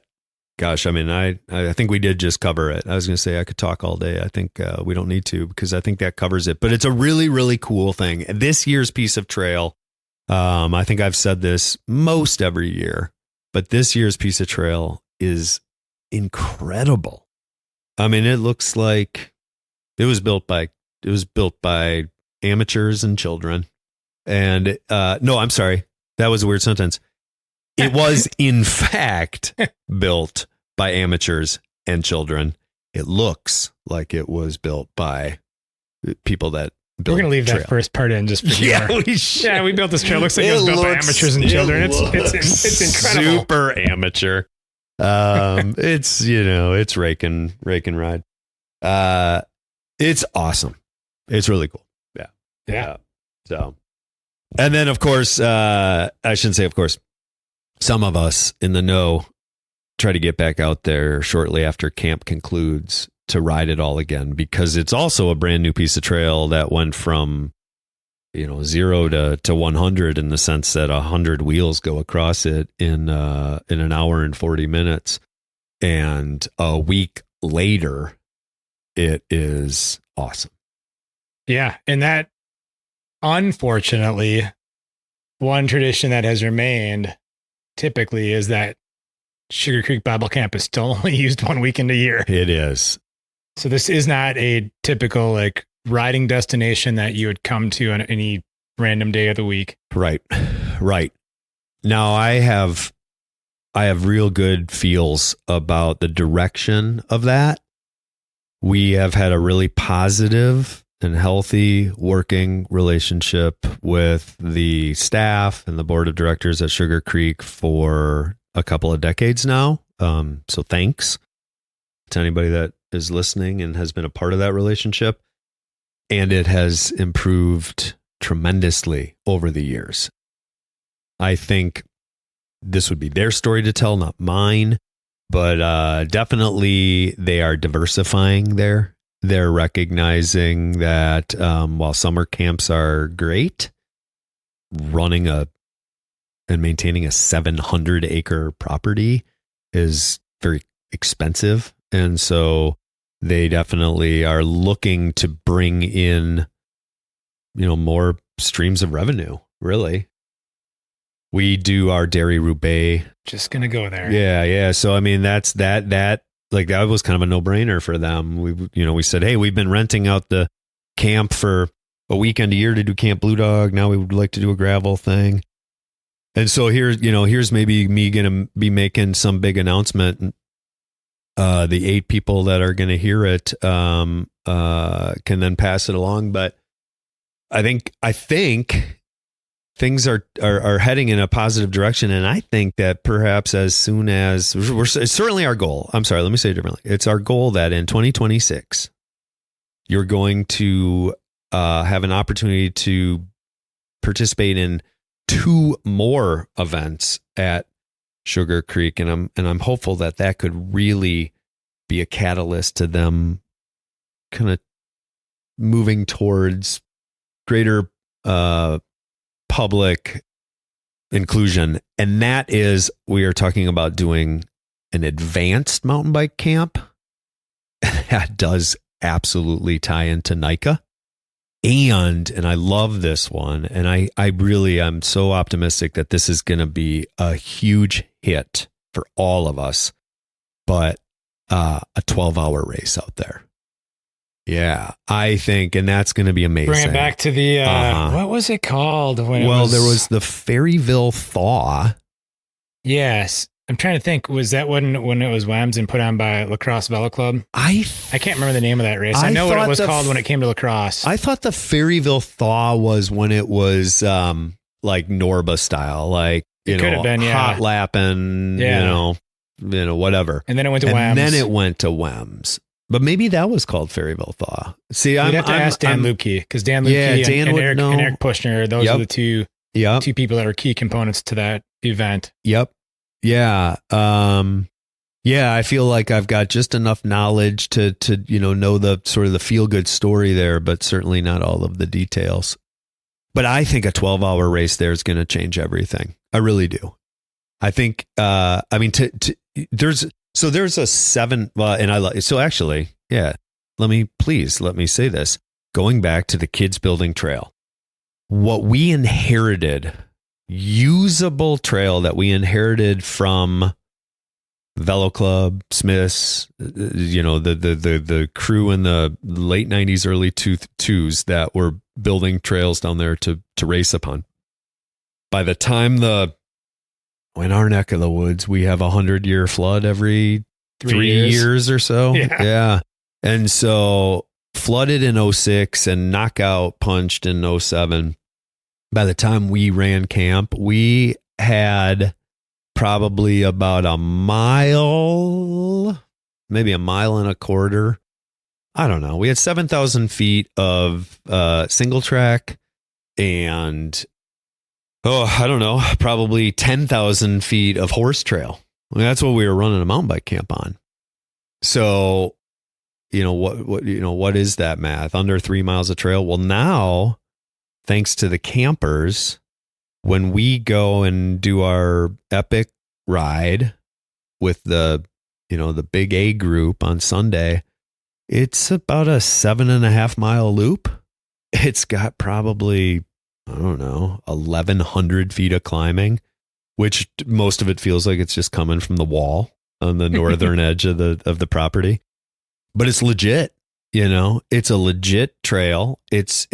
gosh, I think we did just cover it. I was going to say I could talk all day. I think we don't need to because I think that covers it. But it's a really, really cool thing. This year's piece of trail, I think I've said this most every year, but this year's piece of trail is incredible. It looks like it was built by amateurs and children. And no, I'm sorry. That was a weird sentence. It was, in fact, built by amateurs and children. It looks like it was built by people that built. We're going to leave that first part in just for sure. We built this trail. Looks like it was built by amateurs and children. It's incredible. Super amateur. It's rake and ride. It's awesome. It's really cool. Yeah. So, and then of course, I shouldn't say of course. Some of us in the know try to get back out there shortly after camp concludes to ride it all again because it's also a brand new piece of trail that went from 0 to 100 in the sense that 100 wheels go across it in an hour and 40 minutes, and a week later it is awesome. Yeah, and that unfortunately one tradition that has remained typically is that Sugar Creek Bible Camp is still only used one weekend a year. It is. So this is not a typical riding destination that you would come to on any random day of the week. Right. Now I have real good feels about the direction of that. We have had a really positive and healthy working relationship with the staff and the board of directors at Sugar Creek for a couple of decades now. So thanks to anybody that is listening and has been a part of that relationship. And it has improved tremendously over the years. I think this would be their story to tell, not mine, but definitely they are diversifying there. They're recognizing that while summer camps are great, running and maintaining a 700-acre property is very expensive. And so they definitely are looking to bring in, more streams of revenue, really. We do our Dairy Roubaix. Just going to go there. Yeah. So, I mean, that's that was kind of a no-brainer for them. We said, hey, we've been renting out the camp for a weekend a year to do Camp Bluedog. Now we would like to do a gravel thing. And so here's maybe me going to be making some big announcement. The 8 people that are going to hear it can then pass it along. But I think things are heading in a positive direction. And I think that perhaps as soon as it's certainly our goal. I'm sorry, let me say it differently. It's our goal that in 2026, you're going to have an opportunity to participate in 2 more events at Sugar Creek. And I'm hopeful that could really be a catalyst to them kind of moving towards greater public inclusion. And that is, we are talking about doing an advanced mountain bike camp. That does absolutely tie into NICA. And I love this one. And I'm so optimistic that this is going to be a huge hit for all of us, but a 12-hour race out there. Yeah, I think, and that's going to be amazing. Bring it back to the, what was it called? There was the Ferryville Thaw. Yes. I'm trying to think, was that when it was WEMS and put on by Lacrosse Velo Club? I can't remember the name of that race. I know what it was called when it came to lacrosse. I thought the Ferryville Thaw was when it was like Norba style, like, it could have been, hot lapping, whatever. And then it went to WEMS. And then it went to WEMS. But maybe that was called Ferryville Thaw. See, you'd have to ask Dan Lupke, because Dan Lupke and Eric Pushner, those are the two people that are key components to that event. Yep. Yeah. I feel like I've got just enough knowledge to know the sort of the feel good story there, but certainly not all of the details. But I think a 12-hour race there is going to change everything. I really do. I think, there's a 7, let me say this. Going back to the kids building trail, what we inherited, usable trail that we inherited from Velo Club, Smiths, the crew in the late 90s, early 2000s that were building trails down there to race upon. By the time in our neck of the woods, we have 100-year flood every 3 years or so. Yeah. And so flooded in 2006 and knockout punched in 2007. By the time we ran camp, we had probably about a mile, maybe a mile and a quarter. I don't know. We had 7,000 feet of single track and probably 10,000 feet of horse trail. I mean, that's what we were running a mountain bike camp on. So, what is that math? Under 3 miles of trail. Well, now, thanks to the campers, when we go and do our epic ride with the big A group on Sunday, it's about a 7.5 mile loop. It's got probably, 1,100 feet of climbing, which most of it feels like it's just coming from the wall on the northern edge of the property. But it's legit, it's a legit trail. It's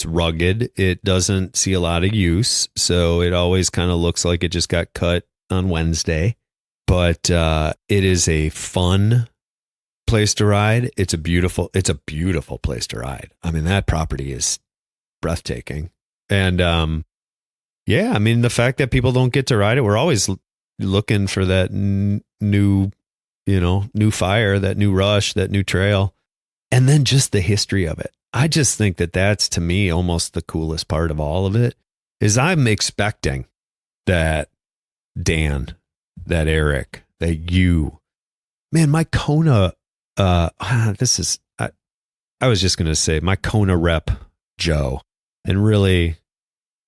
rugged. It doesn't see a lot of use. So it always kind of looks like it just got cut on Wednesday, but it is a fun place to ride. It's a beautiful place to ride. I mean, that property is breathtaking. And yeah, I mean, the fact that people don't get to ride it, we're always looking for that new fire, that new rush, that new trail. And then just the history of it. I just think that that's, to me, almost the coolest part of all of it, is I'm expecting that Dan, that Eric, that you, man, my Kona, I was just going to say my Kona rep, Joe. And really,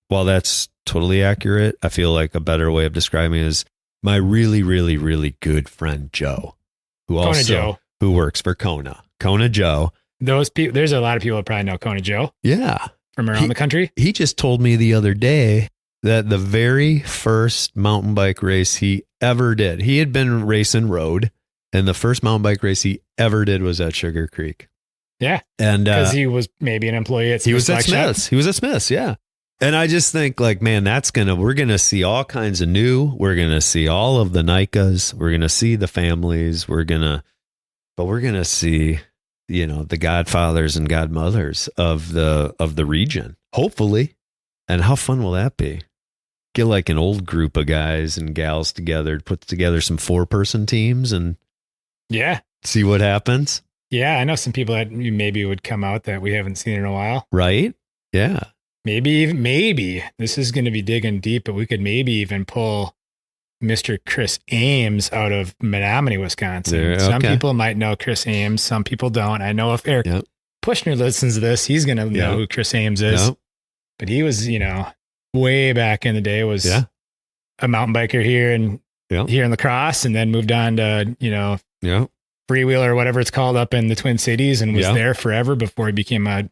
while that's totally accurate, I feel like a better way of describing it is my really, really, really good friend, Joe, who works for Kona Joe. Those people, there's a lot of people that probably know Kona Joe. Yeah. From around the country. He just told me the other day that the very first mountain bike race he ever did, he had been racing road, and the first mountain bike race he ever did was at Sugar Creek. Yeah. And because he was maybe an employee at Smith's. He was at Smith's. Yeah. And I just think, like, man, we're going to see all kinds of we're going to see all of the NICAs. We're going to see the families. We're going to see, the godfathers and godmothers of the region, hopefully. And how fun will that be? Get like an old group of guys and gals together, put together some 4-person teams and see what happens. Yeah. I know some people that maybe would come out that we haven't seen in a while. Right. Yeah. Maybe this is going to be digging deep, but we could maybe even pull Mr. Chris Ames out of Menominee, Wisconsin. Some people might know Chris Ames. Some people don't. I know if Eric Pushner listens to this, he's going to know who Chris Ames is. But he was, way back in the day was a mountain biker here in La Crosse, and then moved on to, Freewheel or whatever it's called up in the Twin Cities, and was there forever before he became a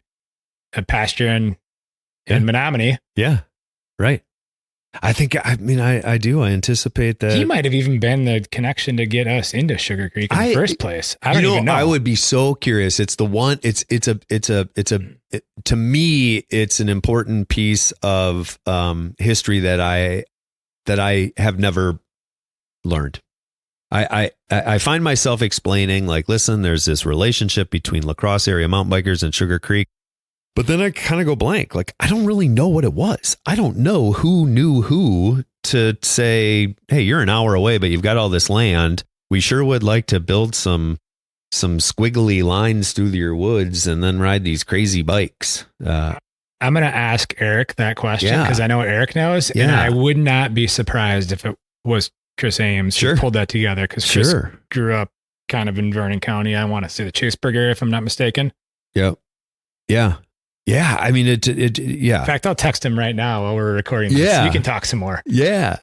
pastor in Menominee. Yeah. Right. I do. I anticipate that he might have even been the connection to get us into Sugar Creek in the first place. I don't even know. I would be so curious. It's the one. To me, it's an important piece of history that I have never learned. I find myself explaining, like, listen, there's this relationship between La Crosse area mountain bikers and Sugar Creek. But then I kind of go blank. Like, I don't really know what it was. I don't know who knew who to say, hey, you're an hour away, but you've got all this land. We sure would like to build some squiggly lines through your woods and then ride these crazy bikes. I'm going to ask Eric that question because I know what Eric knows. And I would not be surprised if it was Chris Ames who pulled that together, because Chris grew up kind of in Vernon County. I want to say the Chaseburg area, if I'm not mistaken. Yep. Yeah. Yeah, I mean, yeah. In fact, I'll text him right now while we're recording this. Yeah. So you can talk some more. Yeah.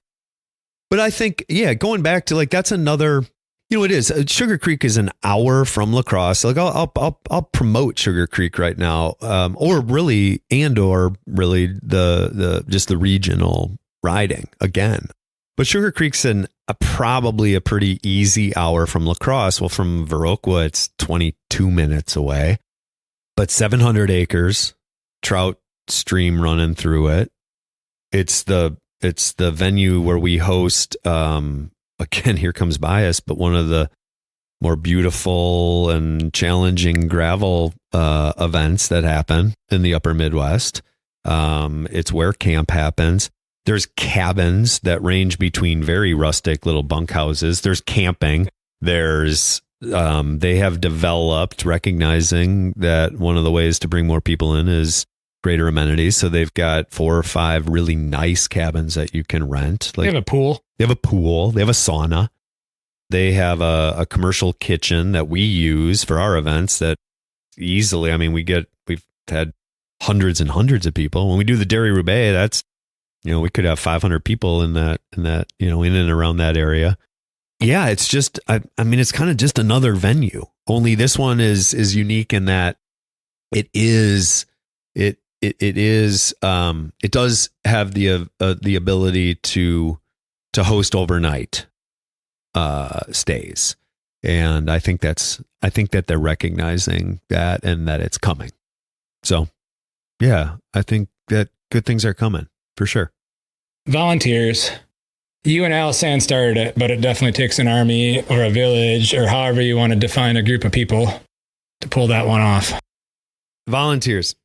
But I think, going back to, like, that's another, it is. Sugar Creek is an hour from La Crosse. Like, I'll promote Sugar Creek right now, or really the regional riding again. But Sugar Creek's probably a pretty easy hour from La Crosse. Well, from Viroqua, it's 22 minutes away. But 700 acres, trout stream running through it. It's the venue where we host, again, here comes bias, but one of the more beautiful and challenging gravel events that happen in the upper Midwest. It's where camp happens. There's cabins that range between very rustic little bunkhouses. There's camping. There's they have developed, recognizing that one of the ways to bring more people in is greater amenities. So they've got 4 or 5 really nice cabins that you can rent. Like, they have a pool. They have a sauna. They have a commercial kitchen that we use for our events that easily, I mean, we've had hundreds and hundreds of people. When we do the Dairy Roubaix, that's, we could have 500 people in that, in and around that area. Yeah, it's just, I mean, it's kind of just another venue. Only this one is unique in that it does have the ability to host overnight stays, and I think that they're recognizing that and that it's coming. So, yeah, I think that good things are coming for sure. Volunteers. You and Alycann started it, but it definitely takes an army or a village or however you want to define a group of people to pull that one off. Volunteers.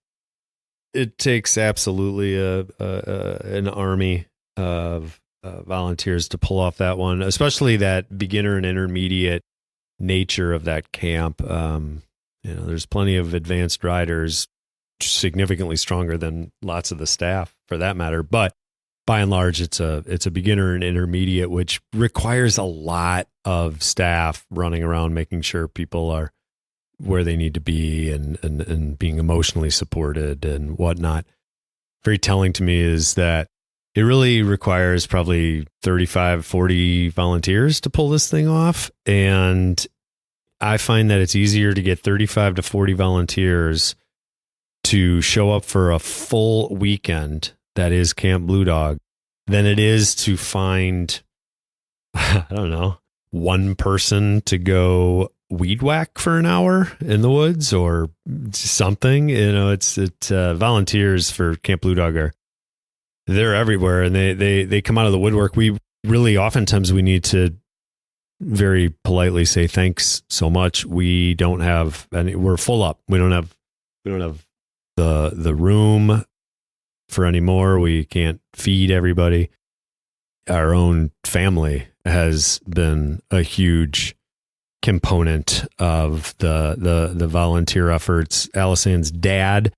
It takes absolutely an army of volunteers to pull off that one, especially that beginner and intermediate nature of that camp. There's plenty of advanced riders, significantly stronger than lots of the staff for that matter. But by and large, it's a beginner and intermediate, which requires a lot of staff running around, making sure people are where they need to be and being emotionally supported and whatnot. Very telling to me is that it really requires probably 35, 40 volunteers to pull this thing off. And I find that it's easier to get 35 to 40 volunteers to show up for a full weekend that is Camp Bluedog than it is to find, I don't know, one person to go weed whack for an hour in the woods or something. It's volunteers for Camp Bluedog they're everywhere, and they come out of the woodwork. We really oftentimes we need to very politely say thanks so much. We don't have any, we're full up. We don't have the room for any more. We can't feed everybody. Our own family has been a huge component of the volunteer efforts. Alycann's dad,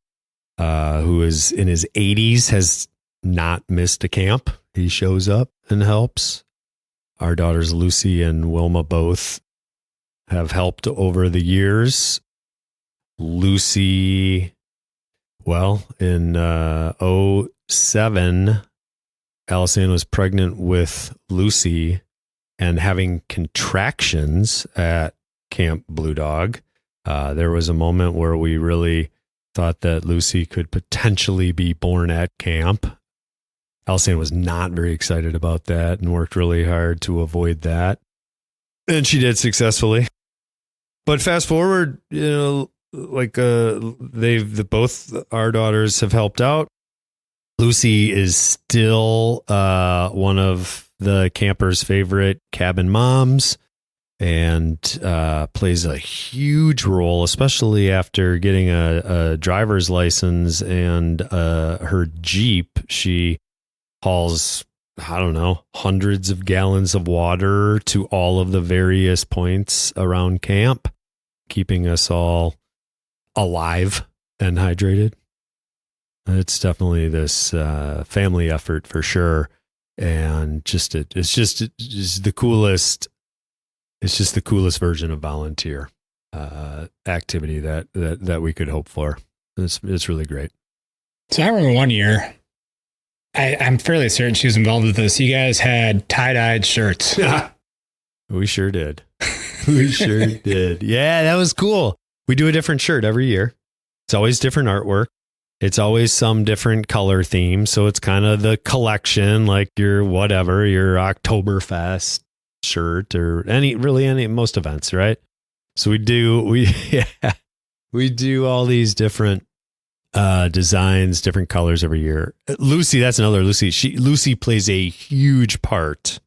who is in his 80s, has not missed a camp. He shows up and helps. Our daughters Lucy and Wilma both have helped over the years. Lucy, well, in 2007, Alycann was pregnant with Lucy and having contractions at Camp Bluedog. There was a moment where we really thought that Lucy could potentially be born at camp. Alycann was not very excited about that and worked really hard to avoid that. And she did successfully. But fast forward, both our daughters have helped out. Lucy is still one of the campers' favorite cabin moms and plays a huge role, especially after getting a driver's license and her Jeep. She hauls, I don't know, hundreds of gallons of water to all of the various points around camp, keeping us all alive and hydrated. It's definitely this family effort for sure. And it's just the coolest. It's just the coolest version of volunteer activity that we could hope for. It's really great. So I remember one year, I'm fairly certain she was involved with this. You guys had tie-dyed shirts. We sure did. We sure did. Yeah, that was cool. We do a different shirt every year. It's always different artwork. It's always some different color theme. So it's kind of the collection, like your Oktoberfest shirt or most events, right? So we do all these different designs, different colors every year. Lucy, that's another Lucy. Lucy plays a huge part,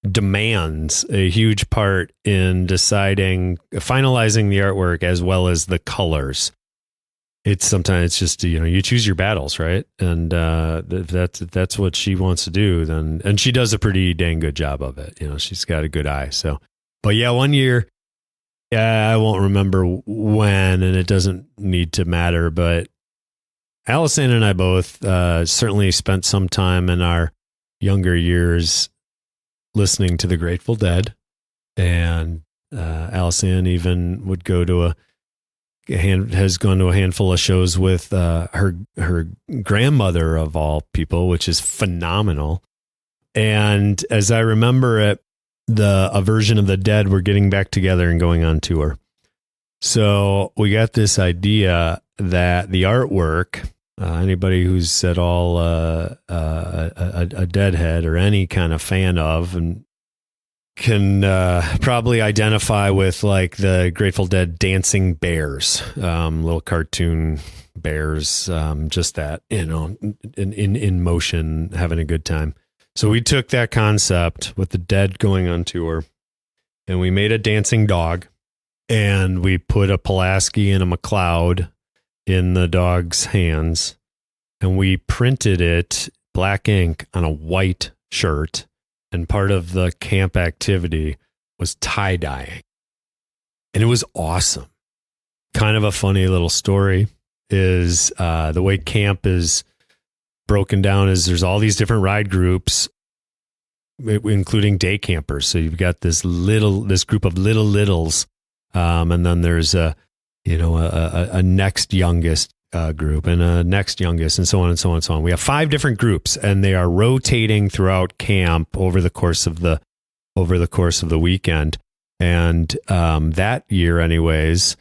demands a huge part in finalizing the artwork as well as the colors. Sometimes just, you choose your battles, right? And that's what she wants to do then. And she does a pretty dang good job of it. She's got a good eye. So, but yeah, one year, I won't remember when, and it doesn't need to matter, but Alycann and I both certainly spent some time in our younger years listening to the Grateful Dead, and Alycann even would go to has gone to a handful of shows with her grandmother of all people, which is phenomenal. And as I remember it, a version of the Dead were getting back together and going on tour. So we got this idea that the artwork, anybody who's at all a Deadhead or any kind of fan of, and can probably identify with like the Grateful Dead dancing bears, little cartoon bears, just that, in motion, having a good time. So we took that concept with the dead going on tour, and we made a dancing dog, and we put a Pulaski and a McLeod in the dog's hands, and we printed it black ink on a white shirt. And part of the camp activity was tie-dyeing. And it was awesome. Kind of a funny little story is the way camp is broken down is there's all these different ride groups, including day campers. So you've got this group of littles, and then there's a next youngest group and a next youngest, and so on and so on and so on. We have 5 different groups, and they are rotating throughout camp over the course of the weekend. And that year, anyways,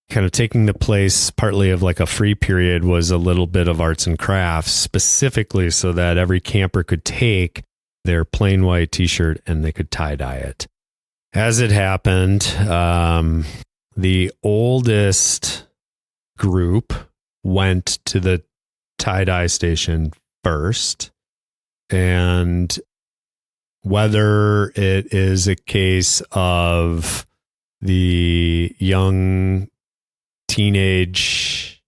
kind of taking the place partly of like a free period was a little bit of arts and crafts, specifically so that every camper could take their plain white t-shirt and they could tie-dye it. As it happened, the oldest group went to the tie-dye station first, and whether it is a case of the young teenage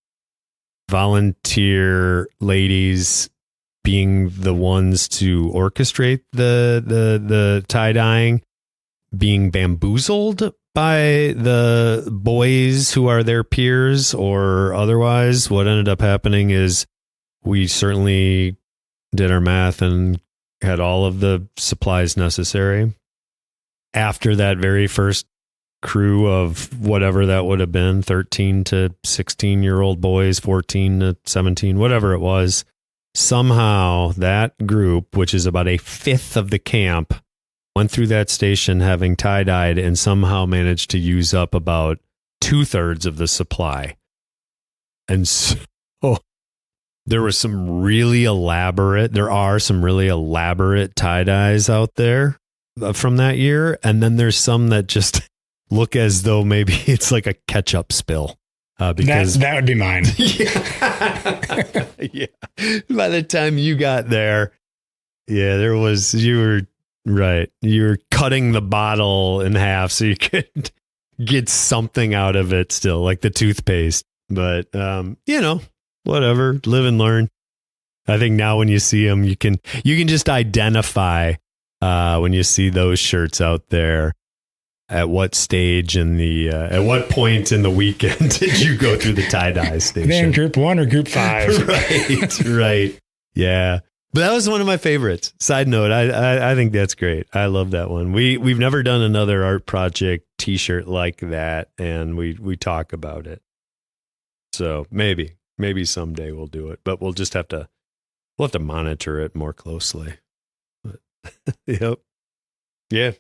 volunteer ladies being the ones to orchestrate the tie-dyeing, being bamboozled by the boys who are their peers, or otherwise, what ended up happening is we certainly did our math and had all of the supplies necessary. After that very first crew of whatever that would have been, 13 to 16-year-old boys, 14 to 17, whatever it was, somehow that group, which is about a fifth of the camp, went through that station having tie-dyed and somehow managed to use up about 2/3 of the supply. And so there are some really elaborate tie-dyes out there from that year. And then there's some that just look as though maybe it's like a ketchup spill. Because that would be mine. Yeah. Yeah. By the time you got there, you were right. You were cutting the bottle in half so you could get something out of it still, like the toothpaste. But, whatever, live and learn. I think now when you see them, you can just identify when you see those shirts out there. At what stage at what point in the weekend did you go through the tie-dye station? Then group 1 or group 5? Right. Yeah. But that was one of my favorites. Side note, I think that's great. I love that one. We've never done another art project t-shirt like that, and we talk about it. So maybe someday we'll do it, but we'll have to monitor it more closely. But, yep. Yeah.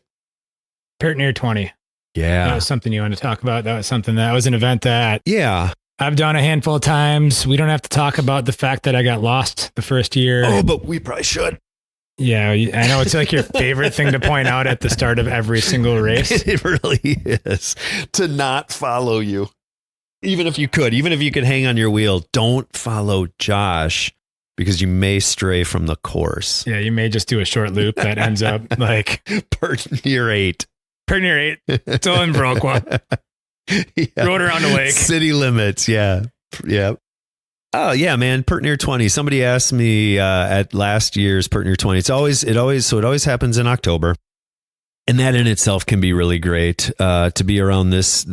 Pert Near 20. Yeah. That was something you want to talk about. That was an event that I've done a handful of times. We don't have to talk about the fact that I got lost the first year. Oh, but we probably should. Yeah, I know it's like your favorite thing to point out at the start of every single race. It really is, to not follow you. Even if you could hang on your wheel, don't follow Josh, because you may stray from the course. Yeah, you may just do a short loop that ends up like Pert Near 8. Pert Near 8. Still in Viroqua. Yeah. Rode around the lake. City limits. Yeah. Yeah. Oh yeah, man. Pert Near 20. Somebody asked me at last year's Pert Near 20. It always happens in October. And that in itself can be really great to be around this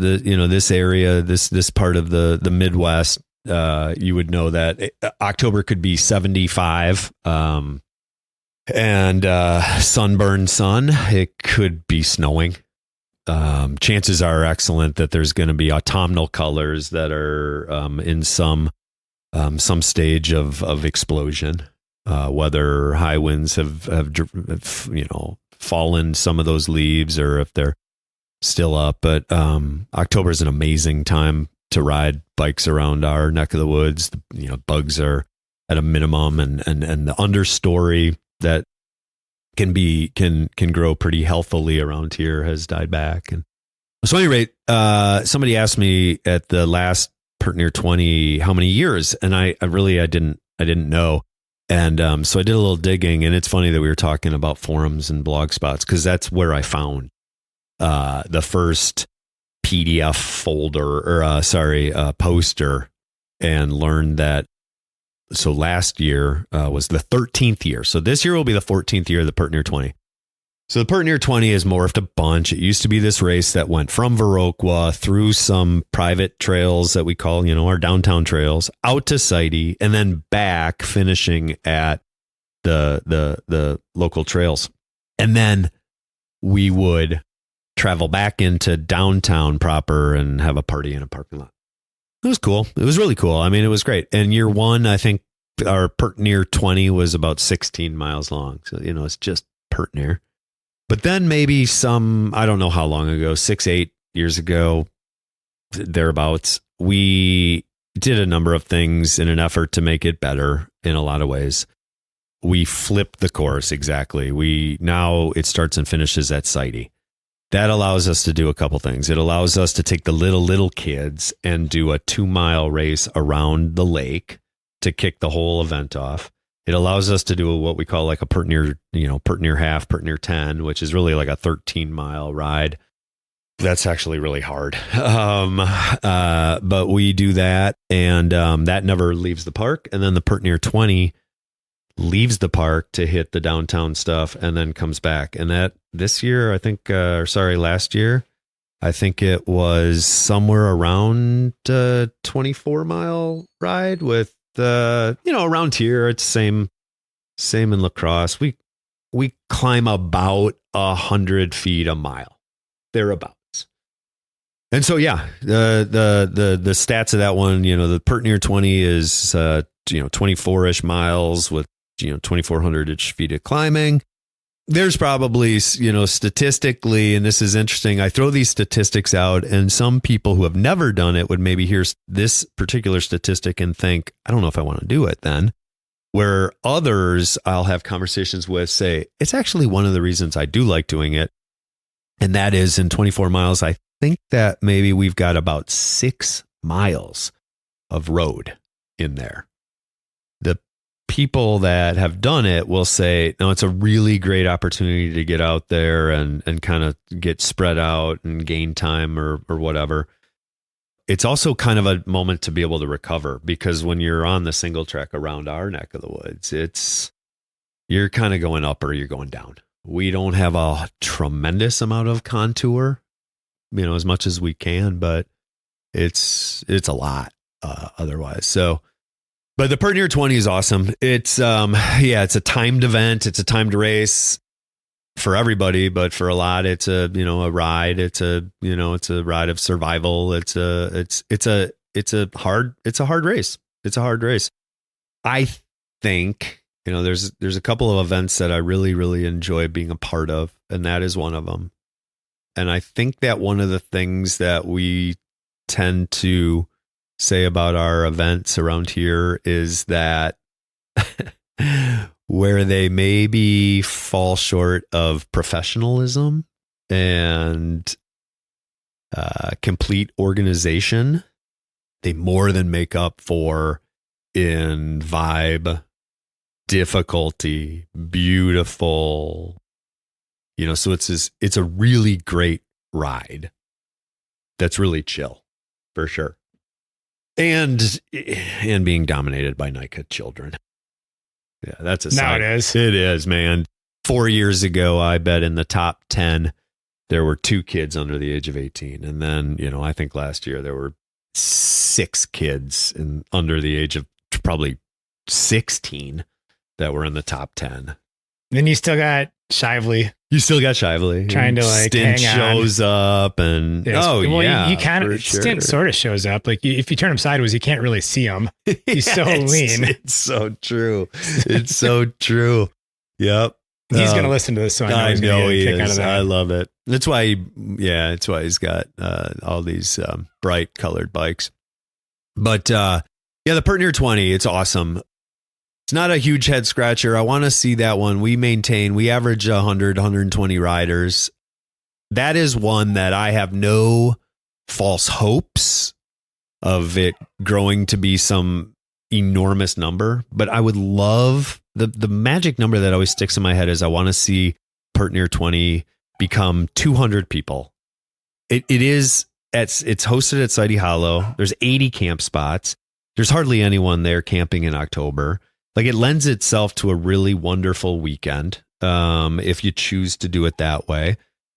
area, this part of the Midwest. You would know that October could be 75 and sunburned sun. It could be snowing. Chances are excellent that there's going to be autumnal colors that are in some stage of explosion. Whether high winds have fallen some of those leaves, or if they're still up. But October is an amazing time to ride bikes around our neck of the woods. Bugs are at a minimum, and the understory that can grow pretty healthily around here has died back. And so, at any rate, somebody asked me at the last Pert Near 20 how many years, and I didn't know. And so I did a little digging, and it's funny that we were talking about forums and blog spots, because that's where I found the first PDF folder or poster, and learned that. So last year was the 13th year. So this year will be the 14th year of the Pert Near 20. So the Pert Near 20 has morphed a bunch. It used to be this race that went from Viroqua through some private trails that we call, our downtown trails, out to Sighty, and then back, finishing at the local trails. And then we would travel back into downtown proper and have a party in a parking lot. It was cool. It was really cool. I mean, it was great. And year one, I think our Pert Near 20 was about 16 miles long. So, it's just Pert Near. But then maybe I don't know how long ago, 6-8 years ago, thereabouts, we did a number of things in an effort to make it better in a lot of ways. We flipped the course. Exactly. Now it starts and finishes at Sighty. That allows us to do a couple things. It allows us to take the little kids and do a 2-mile race around the lake to kick the whole event off. It allows us to do what we call like a Pert Near half, Pert Near 10, which is really like a 13-mile ride. That's actually really hard. But we do that, and that never leaves the park. And then the Pert Near 20 leaves the park to hit the downtown stuff and then comes back. And that this year, I think, last year, I think it was somewhere around a 24-mile ride with, around here, it's same in La Crosse. We climb about 100 feet a mile, thereabouts. And so, the stats of that one, the Pert Near 20 is, 24-ish miles with, 2,400-ish feet of climbing. There's probably, statistically, and this is interesting, I throw these statistics out, and some people who have never done it would maybe hear this particular statistic and think, I don't know if I want to do it then. Where others I'll have conversations with say, it's actually one of the reasons I do like doing it. And that is, in 24 miles, I think that maybe we've got about 6 miles of road in there. The people that have done it will say, no, it's a really great opportunity to get out there and kind of get spread out and gain time or whatever. It's also kind of a moment to be able to recover, because when you're on the single track around our neck of the woods, you're kind of going up or you're going down. We don't have a tremendous amount of contour, as much as we can, but it's a lot otherwise. So, but the Pert Near 20 is awesome. It's it's a timed event. It's a timed race for everybody, but for a lot, it's a ride. It's a ride of survival. It's a hard race. It's a hard race. I think, there's a couple of events that I really, really enjoy being a part of, and that is one of them. And I think that one of the things that we tend to say about our events around here is that where they maybe fall short of professionalism and complete organization, they more than make up for in vibe, difficulty, beautiful. So it's a really great ride that's really chill, for sure. And being dominated by NICA children. Yeah, that's a now sign. it is. It is, man. 4 years ago, I bet in the top 10, there were 2 kids under the age of 18. And then, I think last year there were 6 kids under the age of probably 16 that were in the top 10. Then you still got Shively. You still got Shively. Trying to Stint hang on. shows up and you kind of sure. Stint sort of shows up. Like if you turn him sideways, you can't really see him. He's so lean. It's so true. It's so true. Yep. He's going to listen to this, so I know he get a kick is. out of that. I love it. That's why he's got all these bright colored bikes. But the Pert Near 20, it's awesome. It's not a huge head scratcher. I want to see that one. We average 100, 120 riders. That is one that I have no false hopes of it growing to be some enormous number, but I would love the magic number that always sticks in my head is I want to see Pert Near 20 become 200 people. It's hosted at Sidey Hollow. There's 80 camp spots. There's hardly anyone there camping in October. Like, it lends itself to a really wonderful weekend if you choose to do it that way.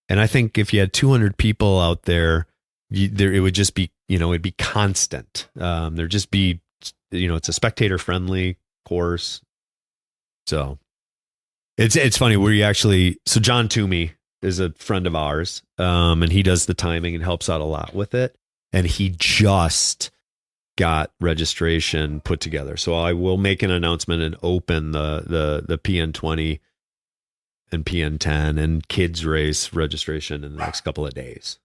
And I think if you had 200 people out there, it would just be, it'd be constant. There'd just be, it's a spectator friendly course. So it's funny so John Toomey is a friend of ours, and he does the timing and helps out a lot with it. And he just got registration put together. So I will make an announcement and open the PN20 and PN10 and kids race registration in the next couple of days.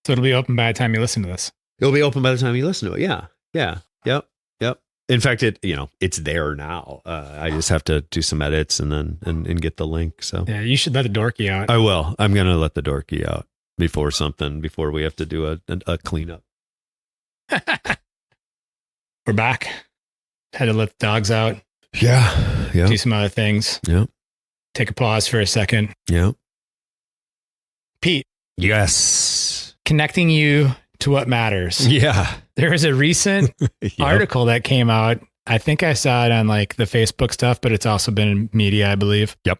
So it'll be open by the time you listen to this. It'll be open by the time you listen to it. Yeah. Yep. In fact, it's there now. I just have to do some edits and get the link. So yeah, you should let the dorky out. I will. I'm going to let the dorky out before we have to do a cleanup. We're back. Had to let the dogs out. Yeah. Do some other things. Yeah. Take a pause for a second. Yeah. Pete. Yes. Connecting you to what matters. Yeah. There was a recent article that came out. I think I saw it on like the Facebook stuff, but it's also been in media, I believe. Yep.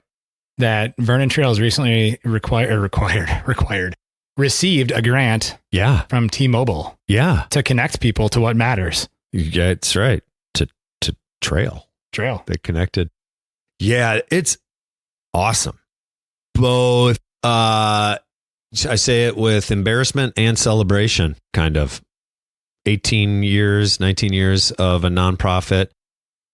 That Vernon Trails recently received a grant. Yeah. From T-Mobile. Yeah. To connect people to what matters. Yeah, that's right. To trail. They connected. Yeah, it's awesome. Both, I say it with embarrassment and celebration, kind of. 19 years of a nonprofit.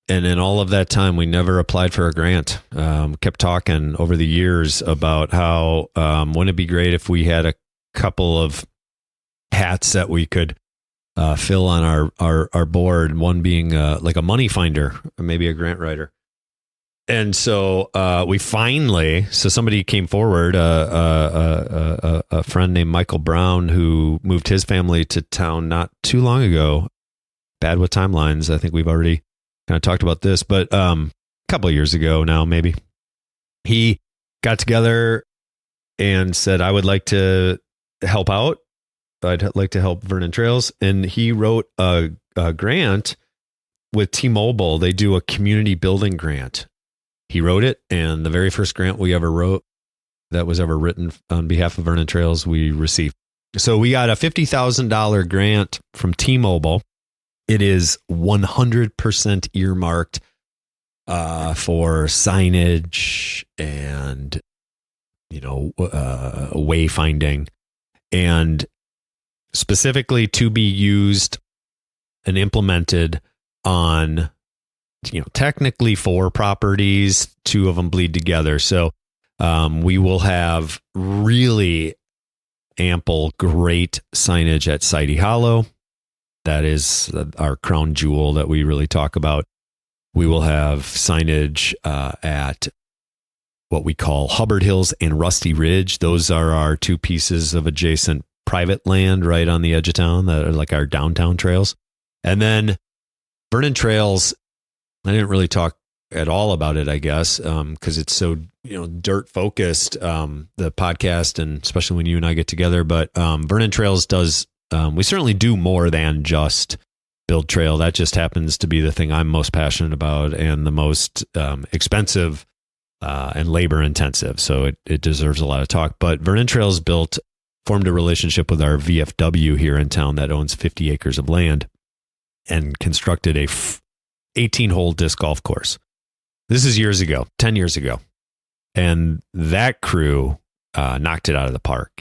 And in all of that time, we never applied for a grant. Kept talking over the years about how, wouldn't it be great if we had a couple of hats that we could fill on our board, one being like a money finder, or maybe a grant writer. And so somebody came forward, a friend named Michael Brown, who moved his family to town not too long ago. Bad with timelines. I think we've already kind of talked about this, but a couple of years ago now, maybe. He got together and said, I would like to help out. I'd like to help Vernon Trails. And he wrote a grant with T-Mobile. They do a community building grant. He wrote it, and the very first grant we ever wrote that was ever written on behalf of Vernon Trails, we received. So we got a $50,000 grant from T-Mobile. It is 100% earmarked for signage and, wayfinding, and specifically to be used and implemented on, technically 4 properties, 2 of them bleed together. So we will have really ample, great signage at Sidey Hollow. That is our crown jewel that we really talk about. We will have signage at what we call Hubbard Hills and Rusty Ridge. Those are our 2 pieces of adjacent private land right on the edge of town that are like our downtown trails. And then Vernon Trails, I didn't really talk at all about it, I guess, because it's so, dirt focused, the podcast, and especially when you and I get together. But Vernon Trails does, we certainly do more than just build trail. That just happens to be the thing I'm most passionate about and the most expensive and labor intensive. So it deserves a lot of talk. But Vernon Trails formed a relationship with our VFW here in town that owns 50 acres of land and constructed a 18-hole disc golf course. This is 10 years ago. And that crew knocked it out of the park.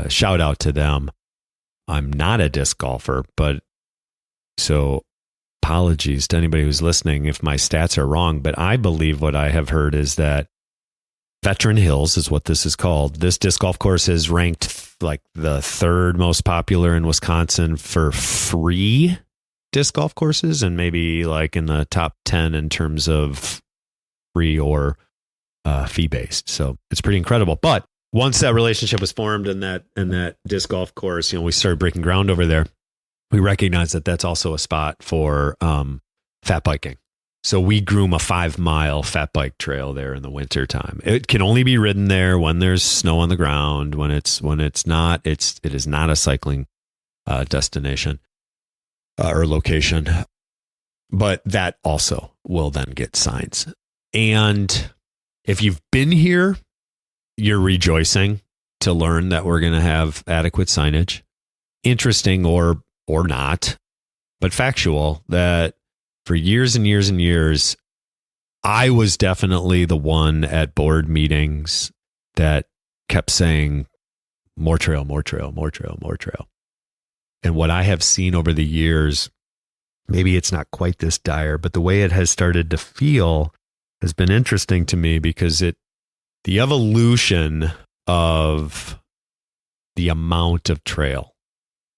Shout out to them. I'm not a disc golfer, but so apologies to anybody who's listening if my stats are wrong, but I believe what I have heard is that Veteran Hills is what this is called. This disc golf course is ranked like the 3rd most popular in Wisconsin for free disc golf courses, and maybe like in the top 10 in terms of free or fee-based. So it's pretty incredible. But once that relationship was formed and that disc golf course, we started breaking ground over there. We recognized that that's also a spot for fat biking. So we groom a 5-mile fat bike trail there in the winter time. It can only be ridden there when there's snow on the ground. When it's not, it is not a cycling destination or location. But that also will then get signs. And if you've been here, you're rejoicing to learn that we're going to have adequate signage. Interesting or not, but factual, that for years and years and years, I was definitely the one at board meetings that kept saying, more trail, more trail, more trail, more trail. And what I have seen over the years, maybe it's not quite this dire, but the way it has started to feel has been interesting to me, because the evolution of the amount of trail,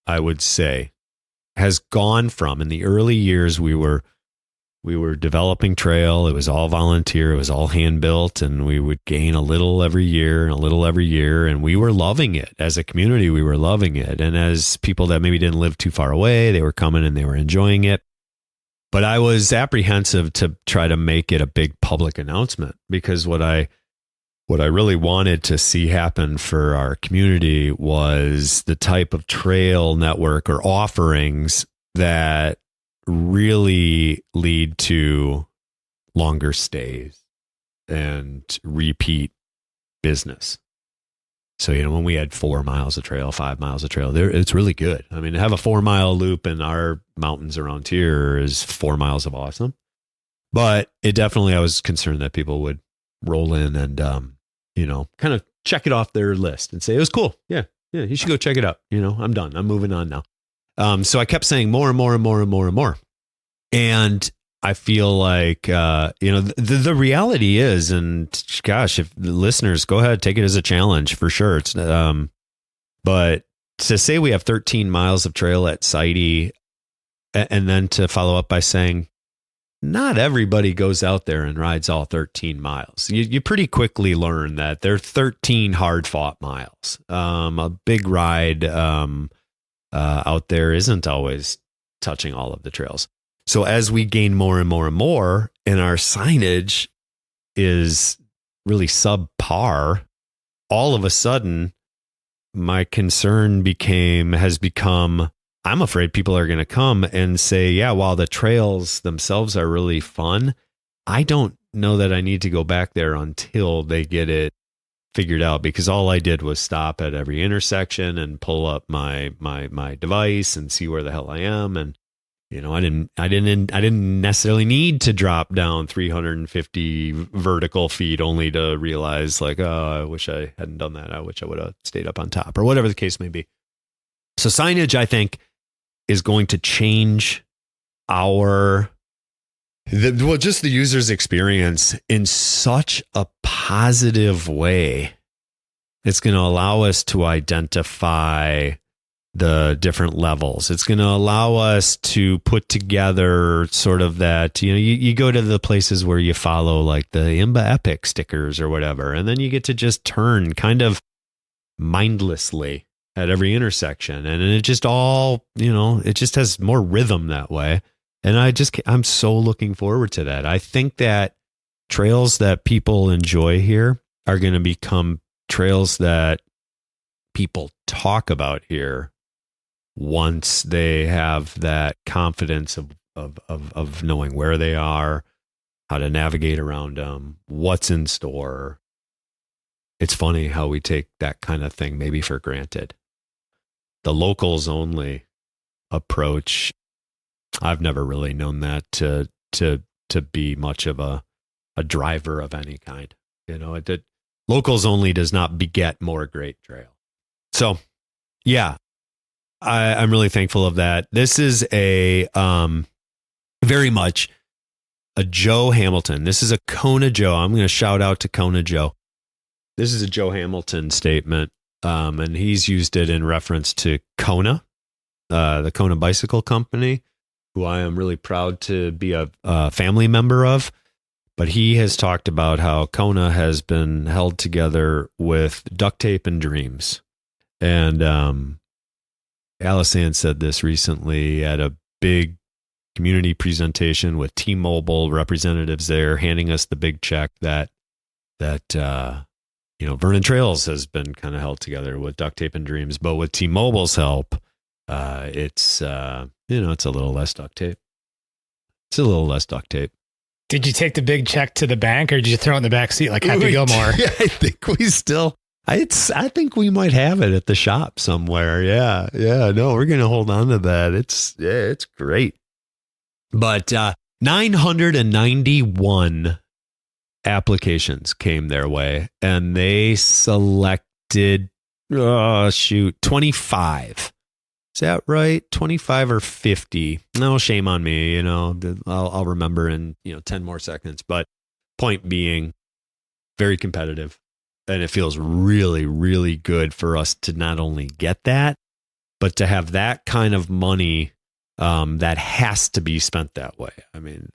I would say, has gone from, in the early years, we were developing trail. It was all volunteer. It was all hand built, and we would gain a little every year and a little every year. And we were loving it as a community. We were loving it. And as people that maybe didn't live too far away, they were coming and they were enjoying it. But I was apprehensive to try to make it a big public announcement, because what I really wanted to see happen for our community was the type of trail network or offerings that really lead to longer stays and repeat business. So, when we had 4 miles of trail, 5 miles of trail, it's really good. I mean, to have a 4-mile loop in our mountains around here is 4 miles of awesome. But I was concerned that people would roll in and, kind of check it off their list and say, it was cool. Yeah, you should go check it out. I'm done. I'm moving on now. So I kept saying more and more and more and more and more. And I feel like, the reality is, and gosh, if the listeners, go ahead, take it as a challenge for sure. It's, but to say we have 13 miles of trail at Sidey, and then to follow up by saying, not everybody goes out there and rides all 13 miles. You pretty quickly learn that they're 13 hard fought miles. A big ride out there isn't always touching all of the trails. So as we gain more and more and more, and our signage is really subpar, all of a sudden my concern has become, I'm afraid people are going to come and say, yeah, while the trails themselves are really fun, I don't know that I need to go back there until they get it figured out, because all I did was stop at every intersection and pull up my device and see where the hell I am. And, I didn't necessarily need to drop down 350 vertical feet only to realize, like, oh, I wish I hadn't done that. I wish I would have stayed up on top, or whatever the case may be. So signage, I think, is going to change just the user's experience in such a positive way. It's going to allow us to identify the different levels. It's going to allow us to put together sort of that, you go to the places where you follow like the IMBA Epic stickers or whatever, and then you get to just turn kind of mindlessly at every intersection. And it just all, it just has more rhythm that way. And I'm so looking forward to that. I think that trails that people enjoy here are going to become trails that people talk about here once they have that confidence of knowing where they are, how to navigate around them, what's in store. It's funny how we take that kind of thing maybe for granted. The locals only approach, I've never really known that to be much of a driver of any kind. Locals only does not beget more great trail. So, yeah, I'm really thankful of that. This is a very much a Joe Hamilton. This is a Kona Joe. I'm going to shout out to Kona Joe. This is a Joe Hamilton statement, and he's used it in reference to Kona, the Kona Bicycle Company, who I am really proud to be a family member of. But he has talked about how Kona has been held together with duct tape and dreams. And Alycann said this recently at a big community presentation with T-Mobile representatives there, handing us the big check that Vernon Trails has been kind of held together with duct tape and dreams, but with T-Mobile's help, it's a little less duct tape. It's a little less duct tape. Did you take the big check to the bank, or did you throw it in the back seat like Happy Gilmore? Yeah, I think we still. I think we might have it at the shop somewhere. Yeah. No, we're gonna hold on to that. It's great. But 991 applications came their way, and they selected 25. Is that right? 25 or 50? No, shame on me. I'll remember in 10 more seconds. But point being, very competitive, and it feels really, really good for us to not only get that, but to have that kind of money that has to be spent that way. I mean,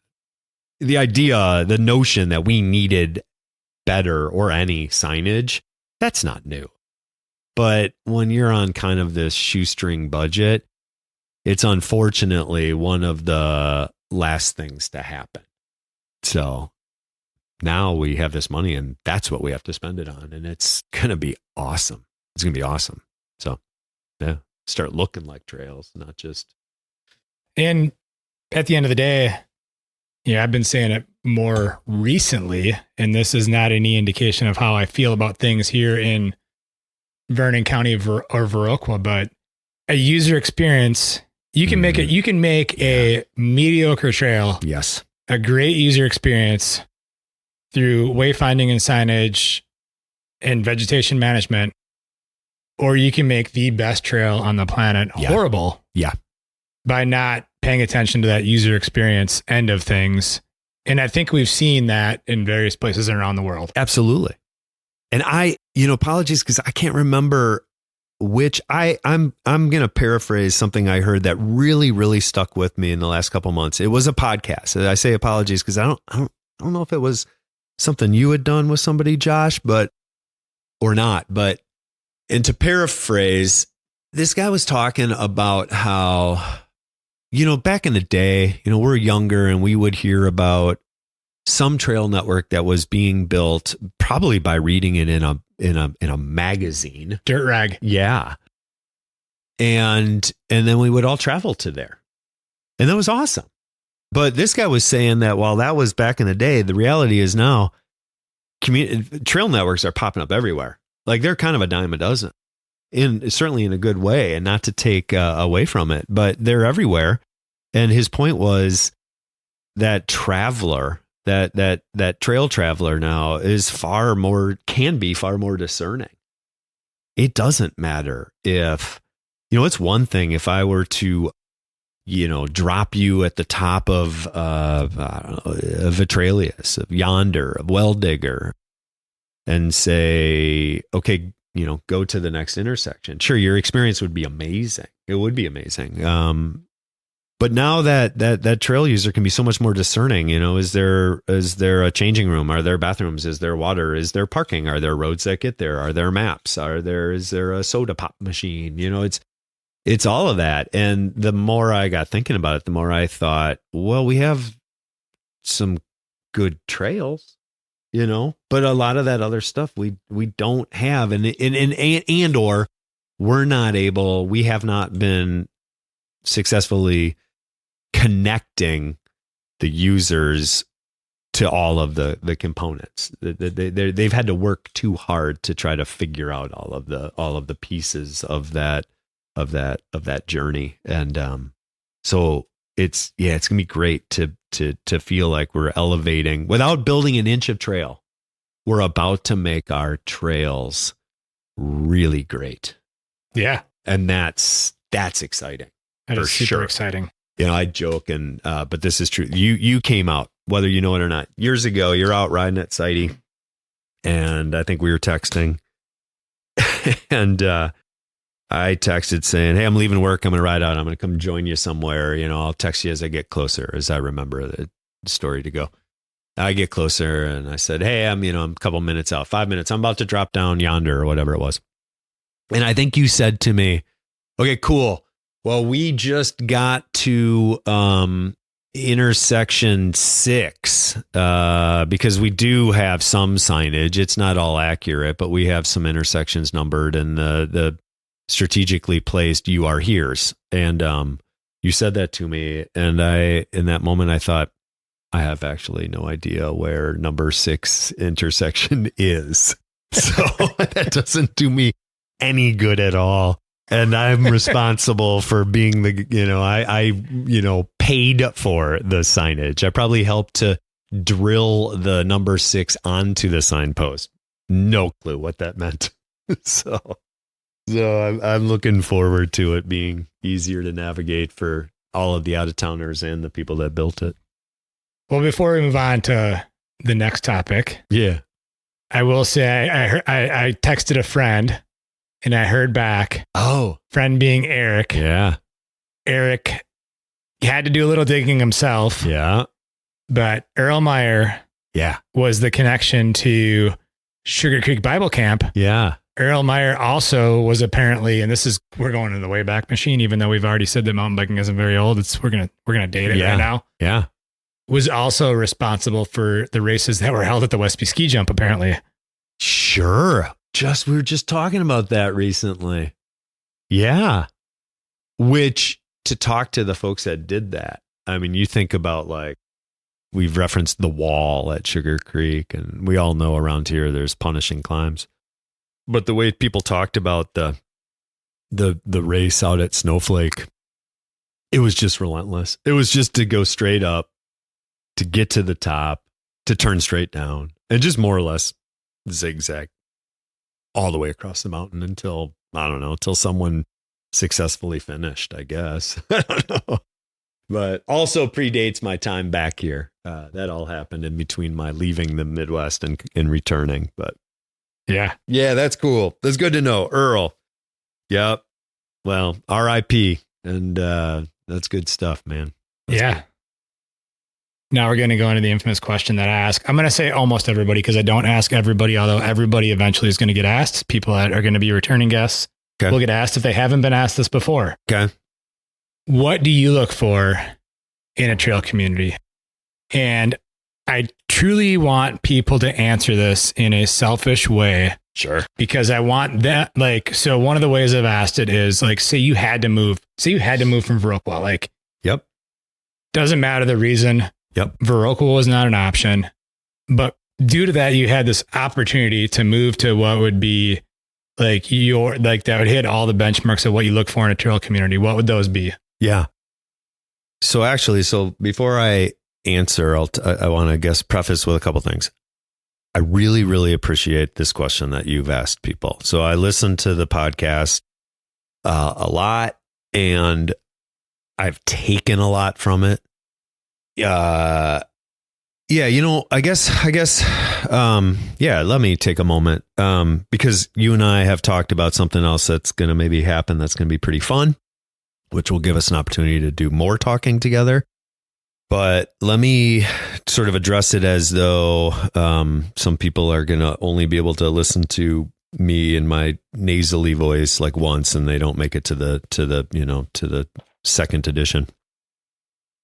the notion that we needed better or any signage, that's not new. But when you're on kind of this shoestring budget, it's unfortunately one of the last things to happen. So now we have this money, and that's what we have to spend it on. And it's going to be awesome. It's going to be awesome. So, yeah, start looking like trails, not just. And at the end of the day, I've been saying it more recently, and this is not any indication of how I feel about things here in Vernon County or Viroqua, but a user experience, you can make it. You can make a mediocre trail, yes, a great user experience through wayfinding and signage and vegetation management, or you can make the best trail on the planet horrible, by not paying attention to that user experience end of things. And I think we've seen that in various places around the world. Absolutely. And apologies because I can't remember which I'm going to paraphrase something I heard that really, really stuck with me in the last couple months. It was a podcast. I say apologies because I don't know if it was something you had done with somebody, Josh, or not. And to paraphrase, this guy was talking about how, back in the day, we're younger and we would hear about some trail network that was being built probably by reading it in a magazine. Dirt Rag. Yeah. And then we would all travel to there. And that was awesome. But this guy was saying that while that was back in the day, the reality is now trail networks are popping up everywhere. Like they're kind of a dime a dozen, certainly in a good way, and not to take away from it, but they're everywhere. And his point was that traveler, that trail traveler now can be far more discerning. It doesn't matter if, it's one thing if I were to, drop you at the top of Vitralius, of Yonder, of Well Digger, and say, okay, go to the next intersection. Sure, your experience would be amazing. It would be amazing. But now that trail user can be so much more discerning, is there a changing room? Are there bathrooms? Is there water? Is there parking? Are there roads that get there? Are there maps? Is there a soda pop machine? It's all of that. And the more I got thinking about it, the more I thought, well, we have some good trails, but a lot of that other stuff we don't have, and or we have not been successfully connecting the users to all of the components. They've had to work too hard to try to figure out all of the pieces of that journey. And so it's gonna be great to feel like we're elevating without building an inch of trail. We're about to make our trails really great. Yeah. And that's exciting. That is super exciting. I joke, but this is true. You came out, whether you know it or not, years ago. You're out riding at Sighty, and I think we were texting, and I texted saying, "Hey, I'm leaving work. I'm going to ride out. I'm going to come join you somewhere. I'll text you as I get closer." As I remember the story to go, I get closer, and I said, "Hey, I'm a couple minutes out, 5 minutes. I'm about to drop down Yonder or whatever it was." And I think you said to me, "Okay, cool. Well, we just got to intersection 6, because we do have some signage. It's not all accurate, but we have some intersections numbered, and the strategically placed "you are here's." And you said that to me, and in that moment I thought, I have actually no idea where number 6 intersection is. So that doesn't do me any good at all. And I'm responsible for being I paid for the signage. I probably helped to drill the number 6 onto the signpost. No clue what that meant. So I'm looking forward to it being easier to navigate for all of the out-of-towners and the people that built it. Well, before we move on to the next topic, I will say I texted a friend. And I heard back. Oh. Friend being Eric. Yeah. Eric had to do a little digging himself. Yeah. But Earl Meyer was the connection to Sugar Creek Bible Camp. Yeah. Earl Meyer also was apparently, and we're going in the Wayback Machine, even though we've already said that mountain biking isn't very old. We're gonna date it right now. Yeah. Was also responsible for the races that were held at the Westby Ski Jump, apparently. Sure. We were just talking about that recently. Yeah. Which, to talk to the folks that did that, I mean, you think about, like, we've referenced the wall at Sugar Creek, and we all know around here there's punishing climbs. But the way people talked about the race out at Snowflake, it was just relentless. It was just to go straight up, to get to the top, to turn straight down, and just more or less zigzag all the way across the mountain until someone successfully finished, I guess. I don't know. But also predates my time back here. That all happened in between my leaving the Midwest and returning. But yeah, that's cool. That's good to know. Earl. Yep. Well, RIP. And that's good stuff, man. That's good. Now we're going to go into the infamous question that I ask. I'm going to say almost everybody, because I don't ask everybody, although everybody eventually is going to get asked. People that are going to be returning guests will get asked if they haven't been asked this before. Okay. What do you look for in a trail community? And I truly want people to answer this in a selfish way. Sure. Because I want that, so one of the ways I've asked it is, say you had to move from Viroqua, yep. Doesn't matter the reason. Yep. Viroqua was not an option, but due to that, you had this opportunity to move to what would be that would hit all the benchmarks of what you look for in a trail community. What would those be? Yeah. So before I answer, I want to preface with a couple things. I really, really appreciate this question that you've asked people. So I listened to the podcast a lot, and I've taken a lot from it. I guess, let me take a moment, because you and I have talked about something else that's going to maybe happen. That's going to be pretty fun, which will give us an opportunity to do more talking together. But let me sort of address it as though, some people are going to only be able to listen to me in my nasally voice once, and they don't make it to the second edition.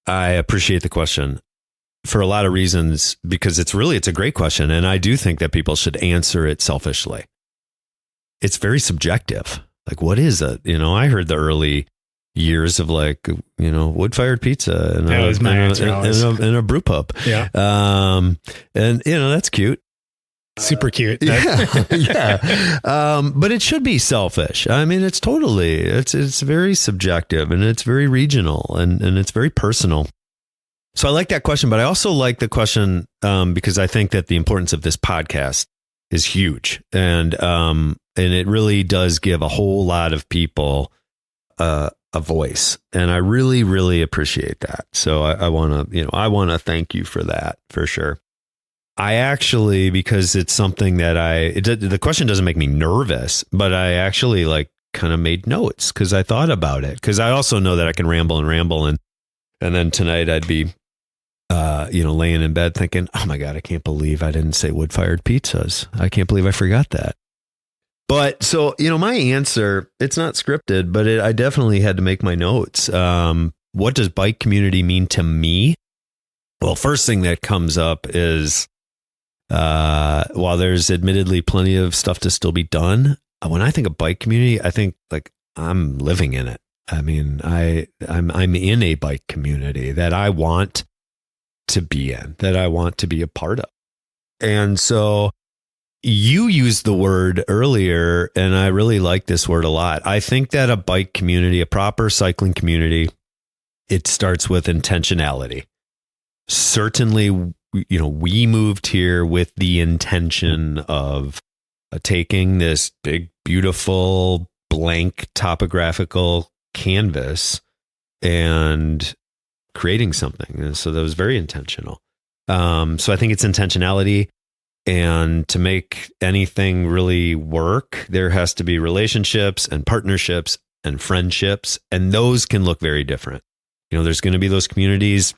I appreciate the question for a lot of reasons, because it's a great question. And I do think that people should answer it selfishly. It's very subjective. What is it? I heard the early years of wood-fired pizza and a brew pub. Yeah. And that's cute. Super cute. Yeah. But it should be selfish. I mean, it's very subjective, and it's very regional, and it's very personal. So I like that question, but I also like the question because I think that the importance of this podcast is huge, and it really does give a whole lot of people a voice, and I really, really appreciate that. So I want to thank you for that, for sure. I actually, because it's something that the question doesn't make me nervous, but I actually kind of made notes because I thought about it, because I also know that I can ramble and then tonight I'd be laying in bed thinking, oh my God, I can't believe I didn't say wood-fired pizzas. I can't believe I forgot that. But so, my answer, it's not scripted, but I definitely had to make my notes. What does bike community mean to me? Well, first thing that comes up is, while there's admittedly plenty of stuff to still be done, when I think of bike community, I think like I'm living in it. I mean, I'm in a bike community that I want to be in, that I want to be a part of. And so you used the word earlier, and I really like this word a lot. I think that a bike community, a proper cycling community, it starts with intentionality. Certainly, we moved here with the intention of taking this big, beautiful, blank topographical canvas and creating something. And so that was very intentional. So I think it's intentionality. And to make anything really work, there has to be relationships and partnerships and friendships. And those can look very different. There's going to be those communities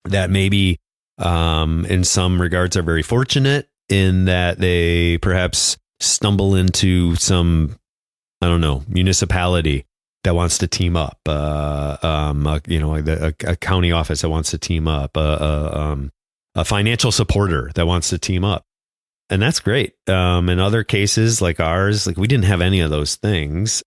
that maybe in some regards are very fortunate in that they perhaps stumble into some, municipality that wants to team up, a county office that wants to team up, a financial supporter that wants to team up. And that's great. In other cases like ours, like we didn't have any of those things,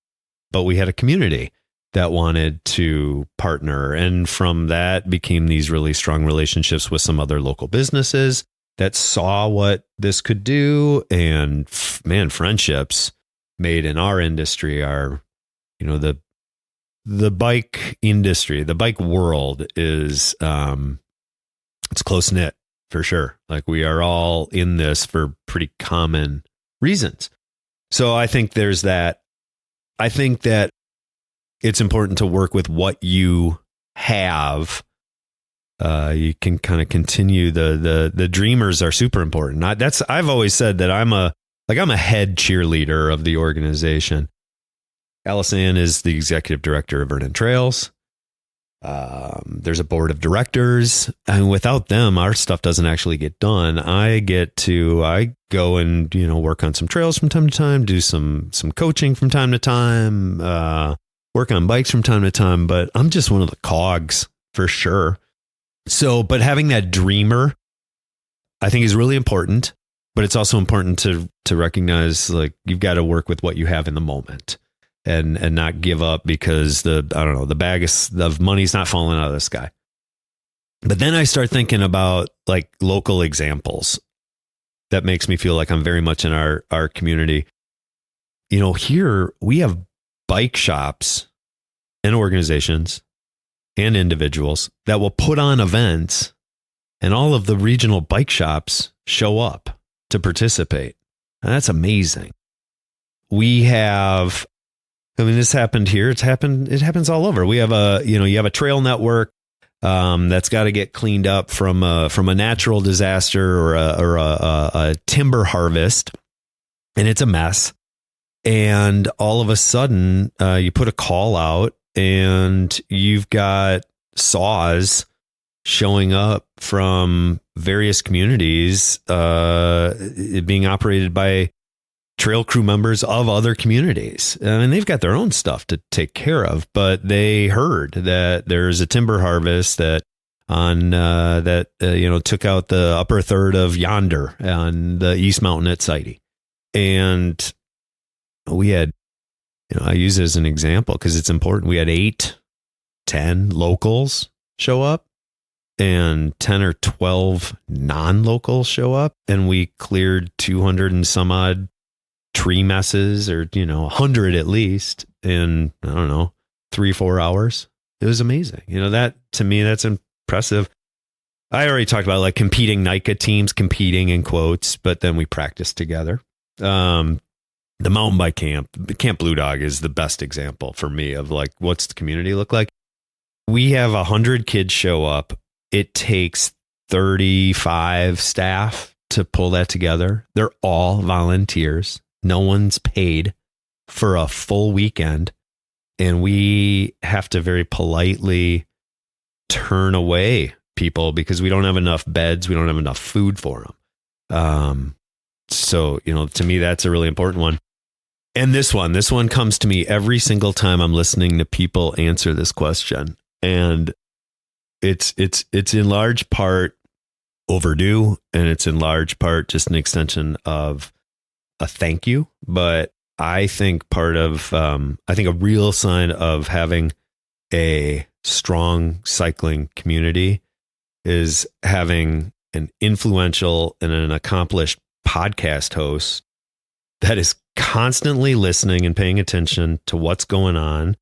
but we had a community that wanted to partner. And from that became these really strong relationships with some other local businesses that saw what this could do. And friendships made in our industry are, the bike industry, the bike world is, it's close knit for sure. Like we are all in this for pretty common reasons. So I think there's that. I think that it's important to work with what you have. You can kind of continue the dreamers are super important. I've always said that I'm a head cheerleader of the organization. Alycann is the executive director of Vernon Trails. There's a board of directors, and without them, our stuff doesn't actually get done. I go and, work on some trails from time to time, do some coaching from time to time, work on bikes from time to time, but I'm just one of the cogs for sure. So, but having that dreamer, I think is really important, but it's also important to recognize like you've got to work with what you have in the moment. And not give up because the bag of money's not falling out of the sky. But then I start thinking about like local examples that makes me feel like I'm very much in our community. Here we have bike shops and organizations and individuals that will put on events, and all of the regional bike shops show up to participate. And that's amazing. We have, this happened here. It happens all over. We have you have a trail network that's got to get cleaned up from a natural disaster or a timber harvest, and it's a mess. And all of a sudden, you put a call out, and you've got saws showing up from various communities, being operated by trail crew members of other communities. I mean, they've got their own stuff to take care of, but they heard that there's a timber harvest that took out the upper third of Yonder on the East Mountain at Sidey. And we had, I use it as an example because it's important. We had 8-10 locals show up and 10 or 12 non-locals show up, and we cleared 200 and some odd tree messes, or 100 at least, in 3-4 hours. It was amazing. That to me, that's impressive. I already talked about like competing NICA teams, competing in quotes, but then we practiced together. The mountain bike Camp Bluedog is the best example for me of like what's the community look like. We have 100 kids show up. It takes 35 staff to pull that together. They're all volunteers. No one's paid for a full weekend. And we have to very politely turn away people because we don't have enough beds. We don't have enough food for them. So, to me, that's a really important one. And this one comes to me every single time I'm listening to people answer this question. And it's in large part overdue, and it's in large part just an extension of a thank you. But I think I think a real sign of having a strong cycling community is having an influential and an accomplished podcast host that is constantly listening and paying attention to what's going on,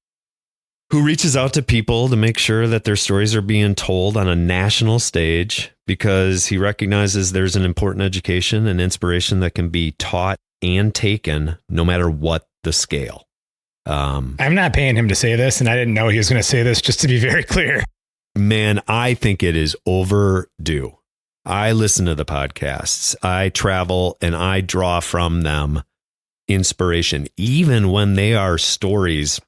who reaches out to people to make sure that their stories are being told on a national stage, because he recognizes there's an important education and inspiration that can be taught and taken no matter what the scale. I'm not paying him to say this, and I didn't know he was going to say this, just to be very clear. Man, I think it is overdue. I listen to the podcasts. I travel and I draw from them inspiration, even when they are stories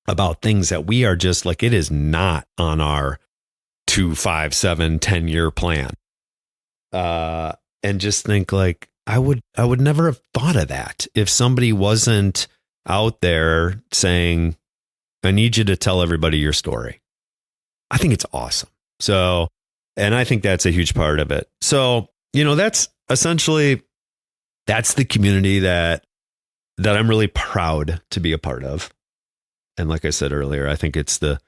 about things that we are just like, it is not on our 2, 5, 7, 10-year plan. And just think like, I would never have thought of that if somebody wasn't out there saying, I need you to tell everybody your story. I think it's awesome. So, and I think that's a huge part of it. So, that's essentially, that's the community that I'm really proud to be a part of. And like I said earlier, I think that's the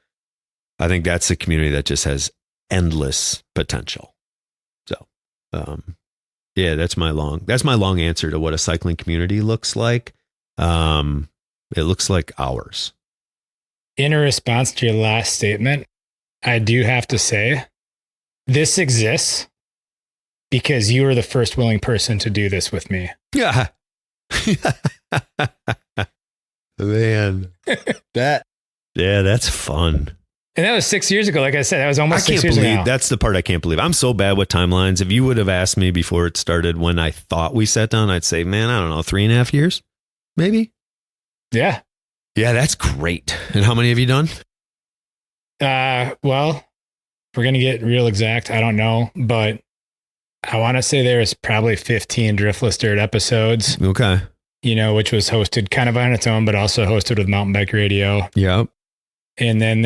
community that just has endless potential. So, yeah, that's my long answer to what a cycling community looks like. It looks like ours. In a response to your last statement, I do have to say, this exists because you were the first willing person to do this with me. Yeah. Man, that's fun. And that was 6 years ago. Like I said, that was almost 6 years ago. That's the part I can't believe. I'm so bad with timelines. If you would have asked me before it started when I thought we sat down, I'd say, man, I don't know, 3.5 years, maybe. Yeah. Yeah, that's great. And how many have you done? Well, if we're going to get real exact, I don't know, but I want to say there's probably 15 Driftless Dirt episodes. Okay. Which was hosted kind of on its own, but also hosted with Mountain Bike Radio. Yep. And then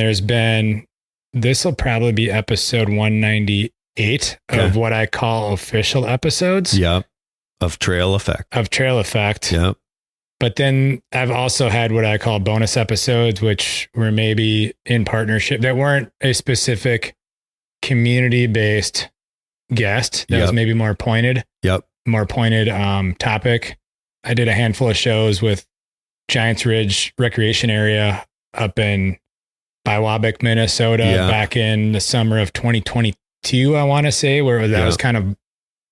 this will probably be episode 198 of what I call official episodes. Yep. Of Trail Effect. Yep. But then I've also had what I call bonus episodes, which were maybe in partnership that weren't a specific community-based guest. That was maybe more pointed. Yep. More pointed topic. I did a handful of shows with Giants Ridge Recreation Area up in Biwabic, Minnesota, back in the summer of 2022, I want to say, where that was kind of,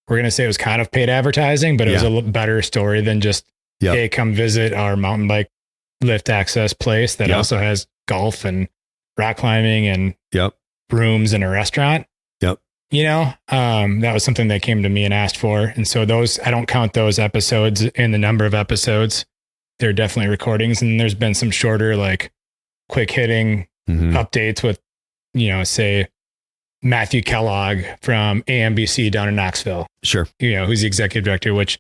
we're going to say it was kind of paid advertising, but it was a better story than just, hey, come visit our mountain bike lift access place that also has golf and rock climbing and rooms and a restaurant. Yep. That was something they came to me and asked for. And so I don't count those episodes in the number of episodes. They're definitely recordings. And there's been some shorter, like quick hitting updates with, say Matthew Kellogg from AMBC down in Knoxville. Sure. Who's the executive director, which,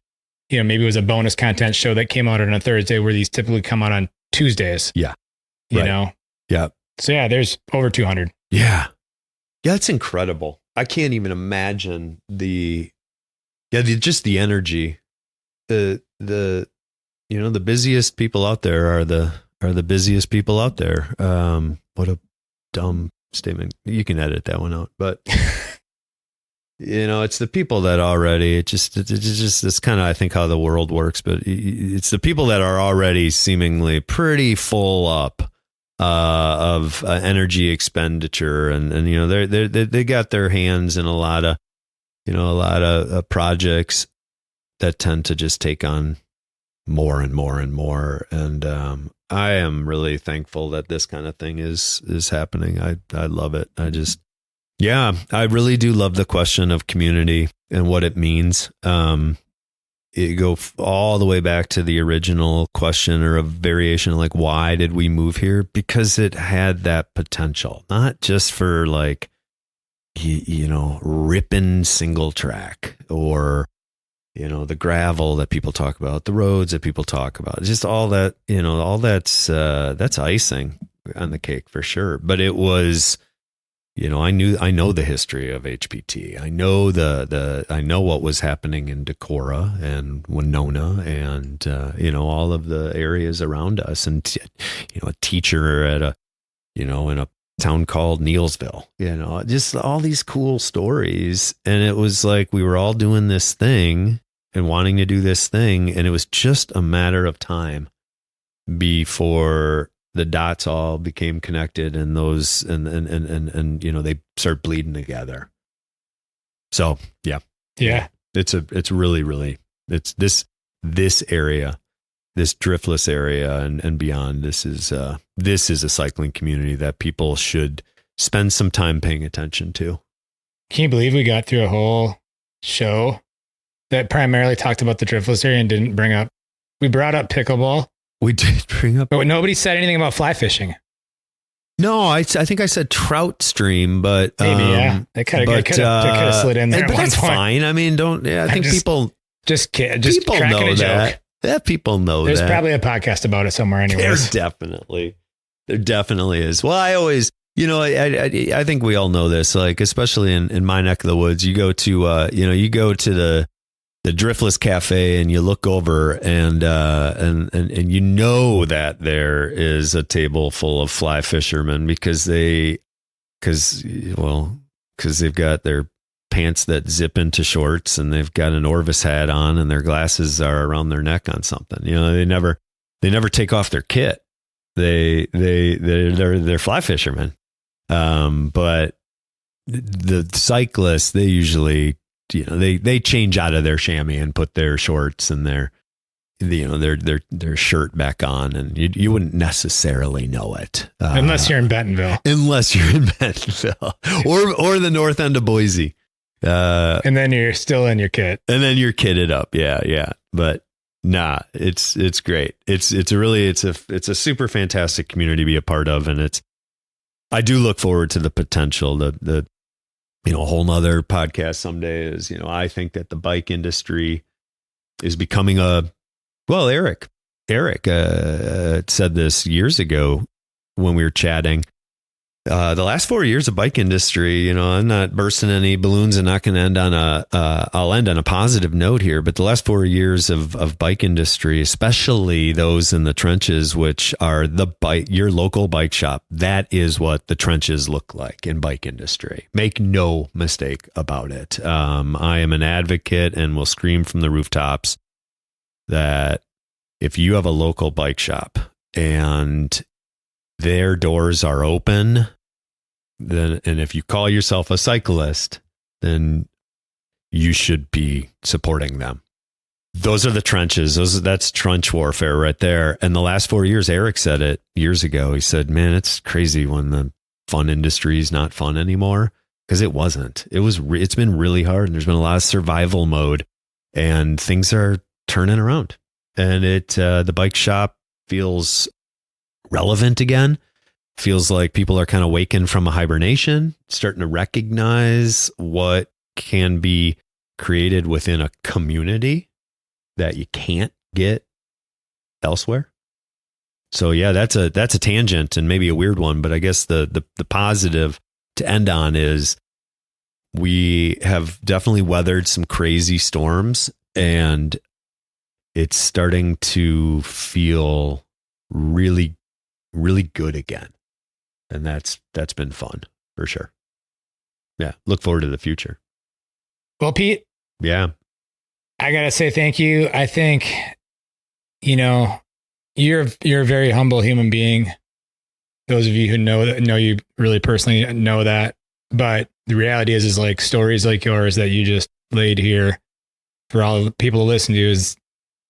maybe it was a bonus content show that came out on a Thursday where these typically come out on Tuesdays. Yeah. You know? Yeah. So there's over 200. Yeah. Yeah. It's incredible. I can't even imagine just the energy. The busiest people out there are the busiest people out there. What a dumb statement. You can edit that one out, but it's the people that already, it's kind of, I think, how the world works, but it's the people that are already seemingly pretty full up of energy expenditure, and they got their hands in a lot of projects that tend to just take on more and more and more. And I am really thankful that this kind of thing is happening. I love it. I really do love the question of community and what it means. It go all the way back to the original question, or a variation, like, why did we move here? Because it had that potential, not just for like, ripping single track, or, the gravel that people talk about, the roads that people talk about, just all that, all that's icing on the cake for sure. But it was I know the history of HPT. I know I know what was happening in Decorah and Winona and, all of the areas around us, and, a teacher at in a town called Neilsville, just all these cool stories. And it was like, we were all doing this thing and wanting to do this thing. And it was just a matter of time before the dots all became connected, and those, and they start bleeding together. So, yeah. It's really, really, it's this area, this driftless area and beyond. This is a cycling community that people should spend some time paying attention to. Can you believe we got through a whole show that primarily talked about the driftless area and didn't we brought up pickleball. We did bring up, but nobody said anything about fly fishing. No, I think I said trout stream, but maybe they could have slid in there. But that's fine. I mean, I think people just people know that. Joke. Yeah, people know There's probably a podcast about it somewhere. Anyways, there definitely is. Well, I always, I think we all know this. Like, especially in my neck of the woods, you go to the Driftless Cafe and you look over and you know that there is a table full of fly fishermen because they've got their pants that zip into shorts and they've got an Orvis hat on and their glasses are around their neck on something. They never take off their kit. They're fly fishermen. But the cyclists, they usually, they change out of their chamois and put their shorts and their shirt back on, and you wouldn't necessarily know it unless you're in Bentonville. or the north end of Boise. And then you're still in your kit. And then you're kitted up. Yeah. But nah, it's great. It's a super fantastic community to be a part of, and I do look forward to the potential. The a whole nother podcast someday is, I think that the bike industry is becoming Eric said this years ago when we were chatting. The last 4 years of bike industry, I'm not bursting any balloons and not going to end on I'll end on a positive note here, but the last 4 years of bike industry, especially those in the trenches, which are your local bike shop, that is what the trenches look like in bike industry. Make no mistake about it. I am an advocate and will scream from the rooftops that if you have a local bike shop and their doors are open, and if you call yourself a cyclist, then you should be supporting them. Those are the trenches. That's trench warfare right there. And the last 4 years, Eric said it years ago. He said, man, it's crazy when the fun industry is not fun anymore, because it wasn't. It's been really hard, and there's been a lot of survival mode, and things are turning around, and the bike shop feels relevant again. Feels like people are kind of waking from a hibernation, starting to recognize what can be created within a community that you can't get elsewhere. So yeah, that's a tangent and maybe a weird one, but I guess the positive to end on is we have definitely weathered some crazy storms, and it's starting to feel really, really good again. And that's been fun for sure. Yeah. Look forward to the future. Well, Pete. Yeah. I got to say thank you. I think, you're a very humble human being. Those of you who know you really personally know that. But the reality is like stories like yours that you just laid here for all the people to listen to is,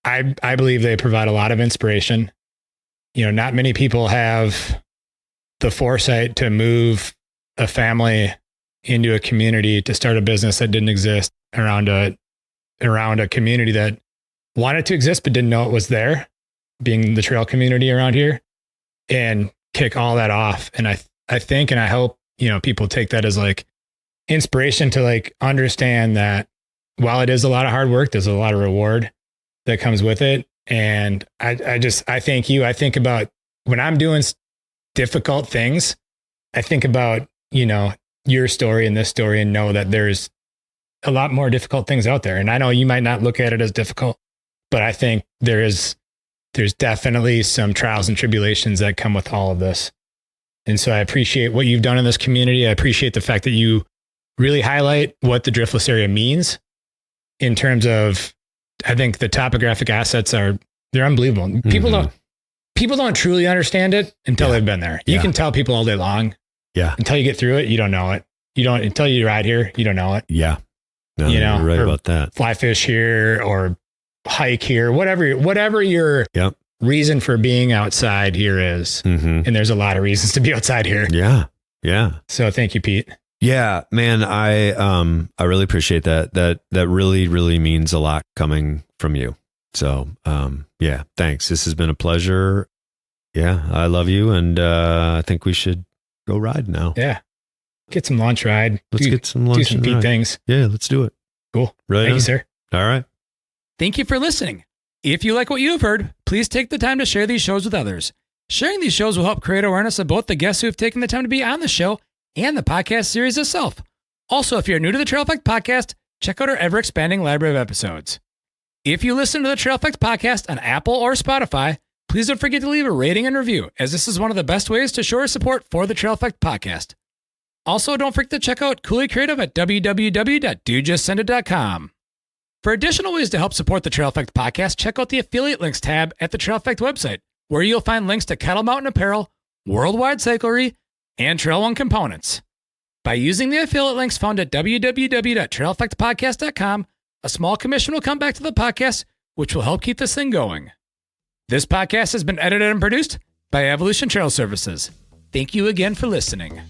I believe they provide a lot of inspiration. Not many people have the foresight to move a family into a community to start a business that didn't exist around a community that wanted to exist but didn't know it was there, being the trail community around here, and kick all that off. And I think and I hope people take that as like inspiration to like understand that while it is a lot of hard work, there's a lot of reward that comes with it. And I thank you. I think about when I'm doing difficult things, I think about, your story and this story and know that there's a lot more difficult things out there. And I know you might not look at it as difficult, but I think there's definitely some trials and tribulations that come with all of this. And so I appreciate what you've done in this community. I appreciate the fact that you really highlight what the driftless area means in terms of, I think the topographic assets they're unbelievable. Mm-hmm. People don't truly understand it until they've been there. You can tell people all day long. Yeah. Until you get through it, you don't know it. Until you ride here, you don't know it. Yeah. No, you know, you're right about that. Fly fish here or hike here, whatever your reason for being outside here is. Mm-hmm. And there's a lot of reasons to be outside here. Yeah. Yeah. So thank you, Pete. Yeah, man, I really appreciate that. That really, really means a lot coming from you. So, yeah, thanks. This has been a pleasure. Yeah, I love you. And, I think we should go ride now. Yeah. Get some lunch ride. Get some lunch. Do some Pete things. Yeah, let's do it. Cool. Right. Thank you, sir. All right. Thank you for listening. If you like what you've heard, please take the time to share these shows with others. Sharing these shows will help create awareness of both the guests who have taken the time to be on the show and the podcast series itself. Also, if you're new to the Trail Effect podcast, check out our ever-expanding library of episodes. If you listen to the Trail Effect podcast on Apple or Spotify, please don't forget to leave a rating and review, as this is one of the best ways to show our support for the Trail Effect podcast. Also, don't forget to check out Cooley Creative at www.dudejustsendit.com. For additional ways to help support the Trail Effect podcast, check out the affiliate links tab at the Trail Effect website, where you'll find links to Kettle Mountain Apparel, Worldwide Cyclery, and Trail One components. By using the affiliate links found at www.traileffectpodcast.com, a small commission will come back to the podcast, which will help keep this thing going. This podcast has been edited and produced by Evolution Trail Services. Thank you again for listening.